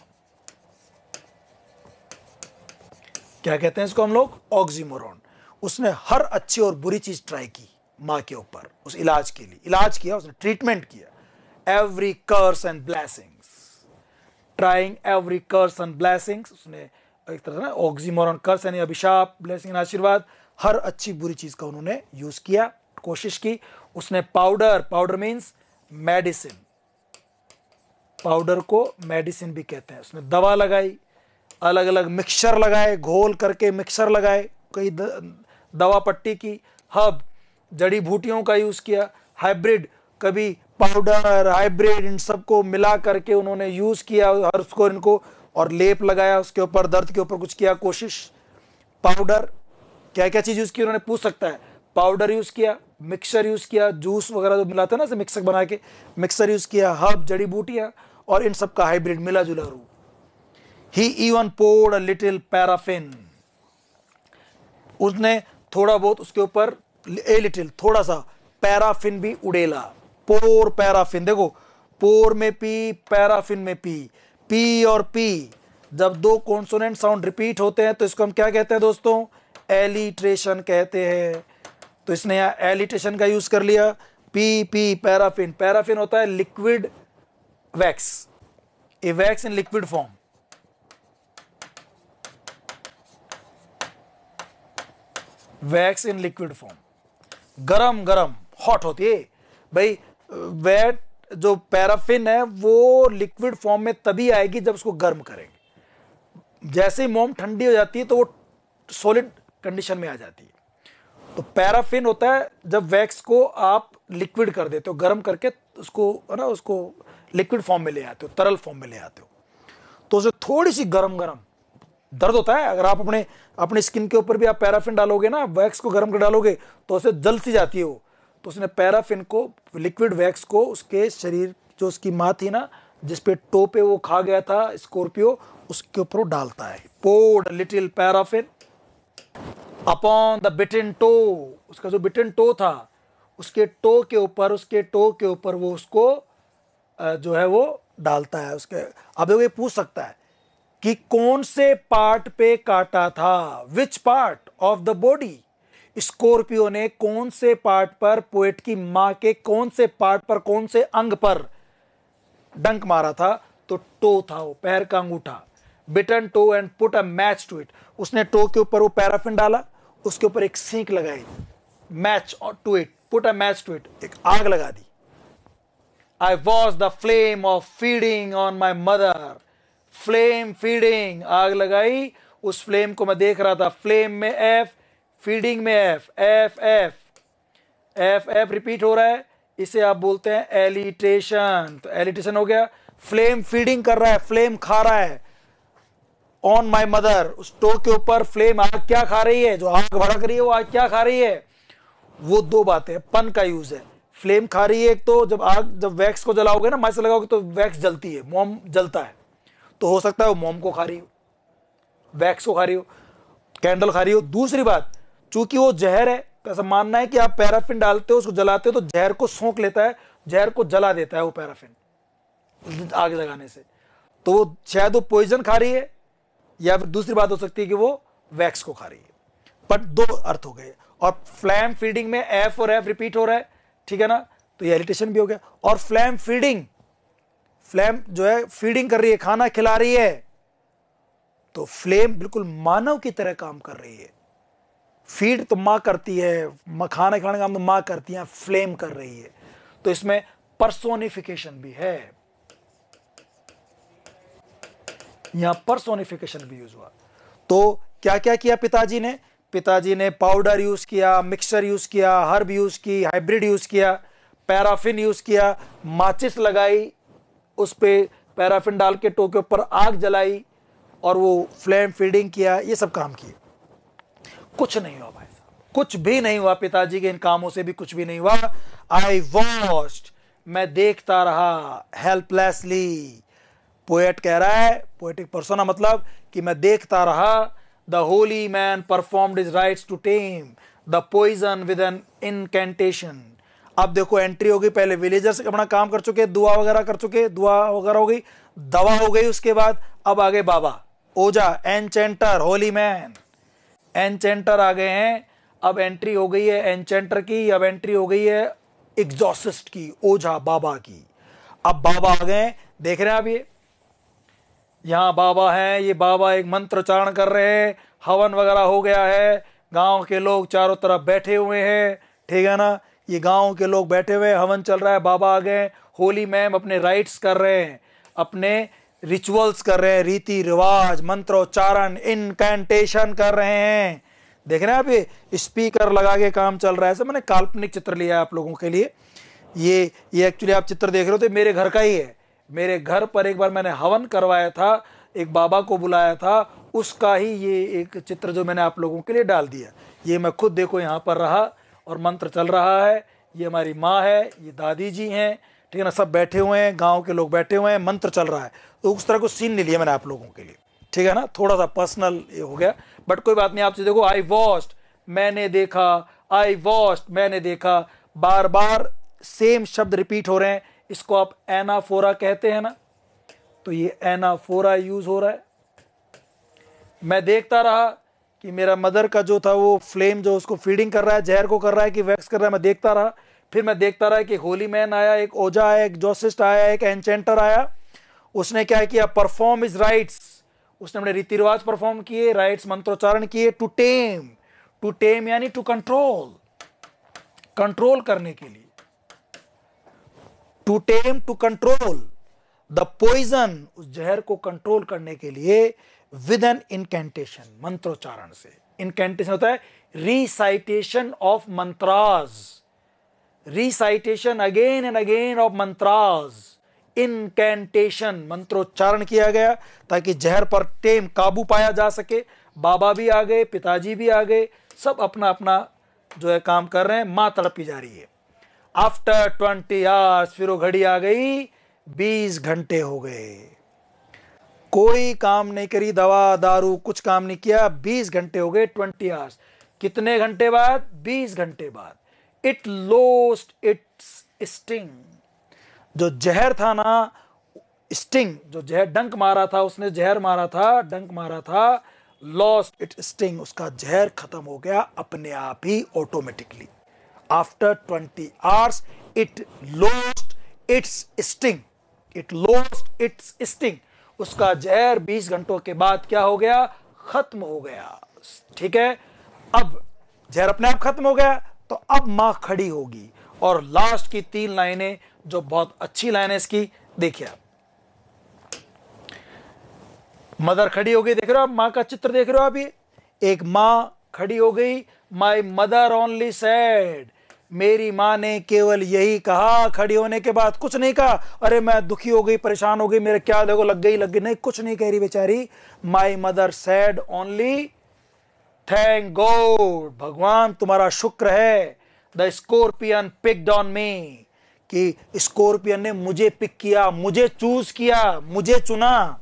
क्या कहते हैं इसको हम लोग? ऑक्सीमोरॉन। उसने हर अच्छी और बुरी चीज ट्राई की मां के ऊपर, उस इलाज के लिए। इलाज किया उसने, ट्रीटमेंट किया। Every curse and blessings, trying every curse and blessings. उसने एक तरह से ऑक्सीमोरॉन, कर्स यानी अभिशाप, ब्लेसिंग आशीर्वाद, हर अच्छी बुरी चीज का उन्होंने यूज किया, कोशिश की। उसने powder, powder means medicine, powder को मेडिसिन भी कहते हैं। उसने दवा लगाई, अलग अलग मिक्सचर लगाए, घोल करके मिक्सचर लगाए, कई दवा पट्टी की, हब जड़ी बूटियों का यूज किया, हाइब्रिड, कभी पाउडर, हाइब्रिड, इन सबको मिला करके उन्होंने यूज किया हर उसको, इनको, और लेप लगाया उसके ऊपर, दर्द के ऊपर कुछ किया कोशिश। पाउडर, क्या क्या चीज यूज की उन्होंने, पूछ सकता है। पाउडर यूज किया, मिक्सचर यूज किया, जूस वगैरह जो मिलाते हैं ना, मिक्सर बना के, मिक्सर यूज किया, हर्ब, जड़ी बूटियां, और इन सब का हाइब्रिड, मिला जुला रूप। ही even poured a little paraffin, उसने थोड़ा बहुत उसके ऊपर, ए लिटिल, थोड़ा सा पैराफिन भी उड़ेला। पोर पैराफिन, देखो पोर में पी, पैराफिन में पी, पी और पी, जब दो कॉन्सोनेंट साउंड रिपीट होते हैं तो इसको हम क्या कहते हैं दोस्तों? एलिट्रेशन कहते हैं। तो इसने यहां एलिट्रेशन का यूज कर लिया। पी पी पैराफिन, पैराफिन होता है liquid wax, A wax in liquid form. Wax in liquid form, गरम गरम, हॉट होती है भाई। वेट जो पैराफिन है वो लिक्विड फॉर्म में तभी आएगी जब उसको गर्म करेंगे। जैसे ही मोम ठंडी हो जाती है तो वो सॉलिड कंडीशन में आ जाती है। तो पैराफिन होता है जब वैक्स को आप लिक्विड कर देते हो, गर्म करके उसको, है ना, उसको लिक्विड फॉर्म में ले आते हो, तरल फॉर्म में ले आते हो, तो उसे थोड़ी सी गरम गरम दर्द होता है। अगर आप अपने स्किन के ऊपर भी आप पैराफिन डालोगे ना, वैक्स को गर्म कर डालोगे, तो उसे जल सी जाती है वो। तो उसने पैराफिन को, लिक्विड वैक्स को, उसके शरीर, जो उसकी माँ थी ना, जिसपे टो पे वो खा गया था स्कॉर्पियो, उसके ऊपर डालता है। poured little paraffin upon the bitten toe, उसका जो बिटन टो था, उसके टो के ऊपर वो उसको जो है वो डालता है उसके। अब देखो ये पूछ सकता है कि कौन से पार्ट पे काटा था, which part of the body. Scorpio ने कौन से पार्ट पर, पोएट की मां के कौन से पार्ट पर, कौन से अंग पर डंक मारा था? तो टो था, वो पैर का अंगूठा। Bitten toe and put a match to it, उसने टो के ऊपर वो पैराफिन डाला, उसके ऊपर एक सींक लगाई, match to it, put a match to it, एक आग लगा दी। I was the flame of feeding on my mother, flame feeding, आग लगाई, उस फ्लेम को मैं देख रहा था। फ्लेम में एफ, फीडिंग में F, F F F F repeat हो रहा है, इसे आप बोलते हैं एलिटेशन। तो एलिटेशन हो गया, फ्लेम फीडिंग कर रहा है, फ्लेम खा रहा है। ऑन माई मदर, उस टो के ऊपर फ्लेम, आग क्या खा रही है, जो आग भड़क रही है वो आग क्या खा रही है? वो दो बातें, पन का यूज है। फ्लेम खा रही है एक तो, जब वैक्स को जलाओगे ना, माचिस लगाओगे तो वैक्स जलती है, मोम जलता है, तो हो सकता है वो मोम को खा रही हो, वैक्स को खा रही हो, कैंडल खा रही हो। दूसरी बात, चूंकि वो जहर है, तो ऐसा मानना है कि आप पैराफिन डालते हो, उसको जलाते हो, तो जहर को सोख लेता है, जहर को जला देता है वो पैराफिन आग लगाने से। तो वो शायद वो पॉइजन खा रही है, या फिर दूसरी बात हो सकती है कि वो वैक्स को खा रही है। पर दो अर्थ हो गए। और फ्लैम फीडिंग में एफ और एफ रिपीट हो रहा है, ठीक है ना, तो ये एलिटेशन भी हो गया। और फ्लैम फीडिंग, फ्लैम जो है फीडिंग कर रही है, खाना खिला रही है, तो फ्लेम बिल्कुल मानव की तरह काम कर रही है। फीड तो मां करती है, खाना खिलाने का काम तो मां करती है, फ्लेम कर रही है। तो इसमें पर्सोनिफिकेशन भी है, यहां पर्सोनिफिकेशन भी यूज हुआ। तो क्या क्या किया पिताजी ने? पिताजी ने पाउडर यूज किया, मिक्सचर यूज किया, हर्ब यूज की, हाइब्रिड यूज किया, पैराफिन यूज किया, माचिस लगाई, उस पे पैराफिन डाल के टो के ऊपर आग जलाई, और वो फ्लेम फीडिंग किया, ये सब काम किए। कुछ नहीं हुआ भाई साहब, कुछ भी नहीं हुआ। पिताजी के इन कामों से भी कुछ भी नहीं हुआ। आई वॉच्ड, मैं देखता रहा, हेल्पलेसली। पोएट कह रहा है, पोएटिक पर्सोना मतलब कि मैं देखता रहा। The holy man performed his rites to tame, the poison with an incantation. अब देखो एंट्री हो गई, पहले विलेजर्स अपना काम कर चुके, दुआ वगैरह कर चुके, दुआ वगैरह हो गई, दवा हो गई, उसके बाद अब आगे बाबा ओजा, एनचेंटर, होली मैन, एनचेंटर आ गए हैं। अब एंट्री हो गई है एनचेंटर की, अब एंट्री हो गई है एग्जॉसिस्ट की, ओझा बाबा की। अब बाबा आ गए, देख रहे हैं आप ये यहां बाबा हैं, ये बाबा एक मंत्र उच्चारण कर रहे हैं, हवन वगैरह हो गया है, गांव के लोग चारों तरफ बैठे हुए हैं, ठीक है ना, ये गांव के लोग बैठे हुए हैं, हवन चल रहा है, बाबा आ गए, होली मैम अपने राइट्स कर रहे हैं, अपने रिचुअल्स कर रहे हैं, रीति रिवाज, मंत्रोच्चारण, इनकैंटेशन कर रहे हैं। देख रहे हैं आप ये स्पीकर लगा के काम चल रहा है। ऐसा मैंने काल्पनिक चित्र लिया है आप लोगों के लिए। ये एक्चुअली आप चित्र देख रहे हो तो मेरे घर का ही है। मेरे घर पर एक बार मैंने हवन करवाया था, एक बाबा को बुलाया था, उसका ही ये एक चित्र जो मैंने आप लोगों के लिए डाल दिया। ये मैं खुद देखो यहाँ पर रहा और मंत्र चल रहा है। ये हमारी माँ है, ये दादी जी हैं, ठीक है ना, सब बैठे हुए हैं, गांव के लोग बैठे हुए हैं, मंत्र चल रहा है। तो उस तरह को सीन नहीं लिया मैंने आप लोगों के लिए, ठीक है ना, थोड़ा सा पर्सनल ये हो गया, बट कोई बात नहीं। आपसे देखो, आई वॉच्ड, मैंने देखा, आई वॉच्ड, मैंने देखा, बार बार सेम शब्द रिपीट हो रहे हैं। इसको आप एनाफोरा कहते हैं ना, तो ये एनाफोरा यूज हो रहा है। मैं देखता रहा कि मेरा मदर का जो था वो फ्लेम जो उसको फीडिंग कर रहा है, जहर को कर रहा है कि वैक्स कर रहा है, मैं देखता रहा। फिर मैं देखता रहा कि होली मैन आया, एक ओजा आया, एक जोसिस्ट आया, एक एनचेंटर आया। उसने क्या किया, परफॉर्म इज राइट्स, उसने अपने रीति रिवाज परफॉर्म किए, राइट्स मंत्रोच्चारण किए, टू टेम यानी टू कंट्रोल, कंट्रोल करने के लिए, to tame, to control the poison, उस जहर को कंट्रोल करने के लिए, विद एन इनकेंटेशन, मंत्रोच्चारण से। इनकेंटेशन होता है recitation of mantras, recitation again and again of mantras, incantation, मंत्रोच्चारण किया गया ताकि जहर पर टेम, काबू पाया जा सके। बाबा भी आ गए, पिताजी भी आ गए, सब अपना अपना जो है काम कर रहे हैं। मां तड़पी जा रही है। आफ्टर 20 आवर्स, फिर वो घड़ी आ गई, 20 घंटे हो गए, कोई काम नहीं करी, दवा दारू कुछ काम नहीं किया, 20 घंटे हो गए, 20 आवर्स। कितने घंटे बाद? 20 घंटे बाद। इट लॉस्ट इट्स स्टिंग, जो जहर था ना, स्टिंग, जो जहर डंक मारा था, उसने जहर मारा था, डंक मारा था, लॉस्ट इट स्टिंग, उसका जहर खत्म हो गया अपने आप ही, automatically. After 20 hours it lost its sting, it lost its sting, उसका जहर 20 घंटों के बाद क्या हो गया? खत्म हो गया। ठीक है, अब जहर अपने आप खत्म हो गया, तो अब मां खड़ी होगी और लास्ट की 3 लाइनें जो बहुत अच्छी लाइन है इसकी, देखिए आप। मदर खड़ी हो गई, देख रहे हो आप मां का चित्र, देख रहे हो आप, ये एक मां खड़ी हो गई। माई मदर ओनली सेड, मेरी मां ने केवल यही कहा, खड़ी होने के बाद कुछ नहीं कहा, अरे मैं दुखी हो गई, परेशान हो गई, मेरे क्या देखो लग गई, नहीं, कुछ नहीं कह रही बेचारी। My mother said only thank God, भगवान तुम्हारा शुक्र है, the scorpion picked on me, कि स्कॉर्पियन ने मुझे पिक किया, मुझे चूज किया, मुझे चुना,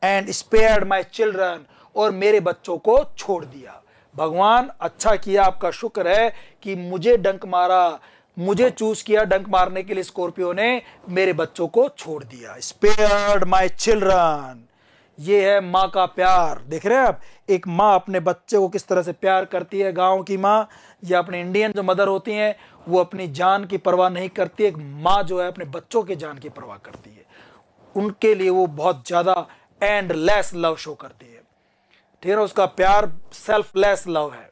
एंड स्पेयर्ड माई चिल्ड्रन, और मेरे बच्चों को छोड़ दिया। भगवान अच्छा किया, आपका शुक्र है कि मुझे डंक मारा, मुझे चूज किया डंक मारने के लिए, स्कॉर्पियो ने मेरे बच्चों को छोड़ दिया। स्पेयर्ड माई चिल्ड्रन, ये है माँ का प्यार। देख रहे हैं आप, एक माँ अपने बच्चे को किस तरह से प्यार करती है। गांव की माँ या अपने इंडियन जो मदर होती हैं, वो अपनी जान की परवाह नहीं करती। एक माँ जो है अपने बच्चों के जान की परवाह करती है, उनके लिए वो बहुत ज्यादा एंडलेस लव शो करती है। ठीक है ना, उसका प्यार सेल्फलेस लव है,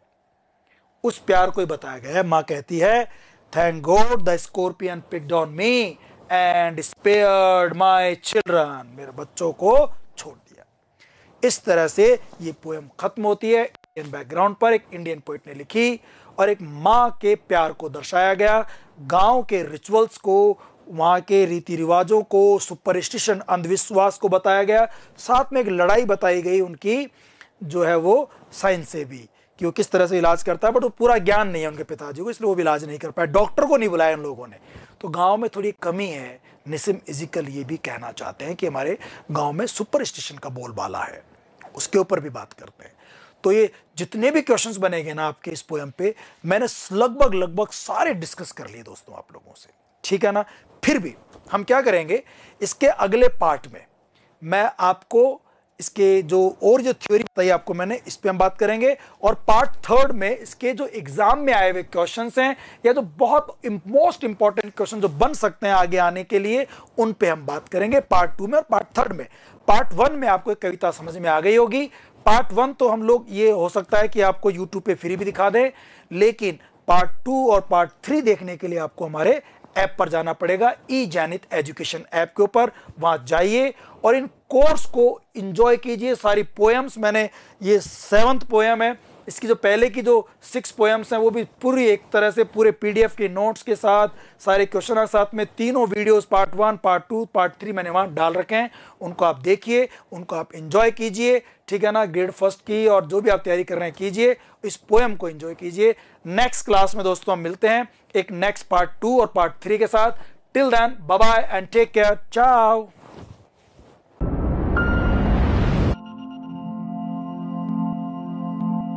उस प्यार को ही बताया गया है। माँ कहती है, thank God the scorpion picked on me and spared my children, मेरे बच्चों को छोड़ दिया। इस तरह से ये पोएम खत्म होती है। इंडियन बैकग्राउंड पर एक इंडियन पोइट ने लिखी और एक माँ के प्यार को दर्शाया गया, गांव के रिचुअल्स को, वहां के रीति रिवाजों को, सुपरस्टिशन, अंधविश्वास को बताया गया। साथ में एक लड़ाई बताई गई उनकी जो है वो साइंस से भी, कि वो किस तरह से इलाज करता है, बट वो पूरा ज्ञान नहीं है उनके पिताजी को, इसलिए वो भी इलाज नहीं कर पाए। डॉक्टर को नहीं बुलाया उन लोगों ने। तो गांव में थोड़ी कमी है। निसिम इजिकल ये भी कहना चाहते हैं कि हमारे गांव में सुपरस्टिशन का बोलबाला है, उसके ऊपर भी बात करते हैं। तो ये जितने भी क्वेश्चंस बनेंगे ना आपके इस पोएम पे, मैंने लगभग सारे डिस्कस कर लिए दोस्तों आप लोगों से, ठीक है ना। फिर भी हम क्या करेंगे, इसके अगले पार्ट में मैं आपको इसके जो और जो थ्योरी बताई आपको मैंने, इस पे हम बात करेंगे। और पार्ट थर्ड में इसके जो एग्जाम में आए हुए क्वेश्चंस हैं या जो बहुत मोस्ट इंपॉर्टेंट क्वेश्चन जो बन सकते हैं आगे आने के लिए, उन पे हम बात करेंगे पार्ट 2 में और पार्ट थर्ड में। पार्ट 1 में आपको एक कविता समझ में आ गई होगी। पार्ट 1 तो हम लोग ये हो सकता है कि आपको यूट्यूब पे फ्री भी दिखा दें, लेकिन पार्ट 2 और पार्ट 3 देखने के लिए आपको हमारे ऐप पर जाना पड़ेगा, ई जैनित एजुकेशन ऐप के ऊपर। वहां जाइए और इन कोर्स को एंजॉय कीजिए। सारी पोएम्स, मैंने ये 7th पोएम है, इसकी जो पहले की जो 6 पोएम्स हैं वो भी पूरी एक तरह से पूरे पीडीएफ के नोट्स के साथ, सारे क्वेश्चन के साथ में, तीनों वीडियोस पार्ट 1, पार्ट 2, पार्ट 3 मैंने वहां डाल रखे हैं। उनको आप देखिए, उनको आप एंजॉय कीजिए, ठीक है ना। ग्रेड फर्स्ट की और जो भी आप तैयारी कर रहे हैं कीजिए, इस पोएम को एंजॉय कीजिए। नेक्स्ट क्लास में दोस्तों हम मिलते हैं एक नेक्स्ट पार्ट 2 और पार्ट 3 के साथ। Till then bye bye and take care, चाओ।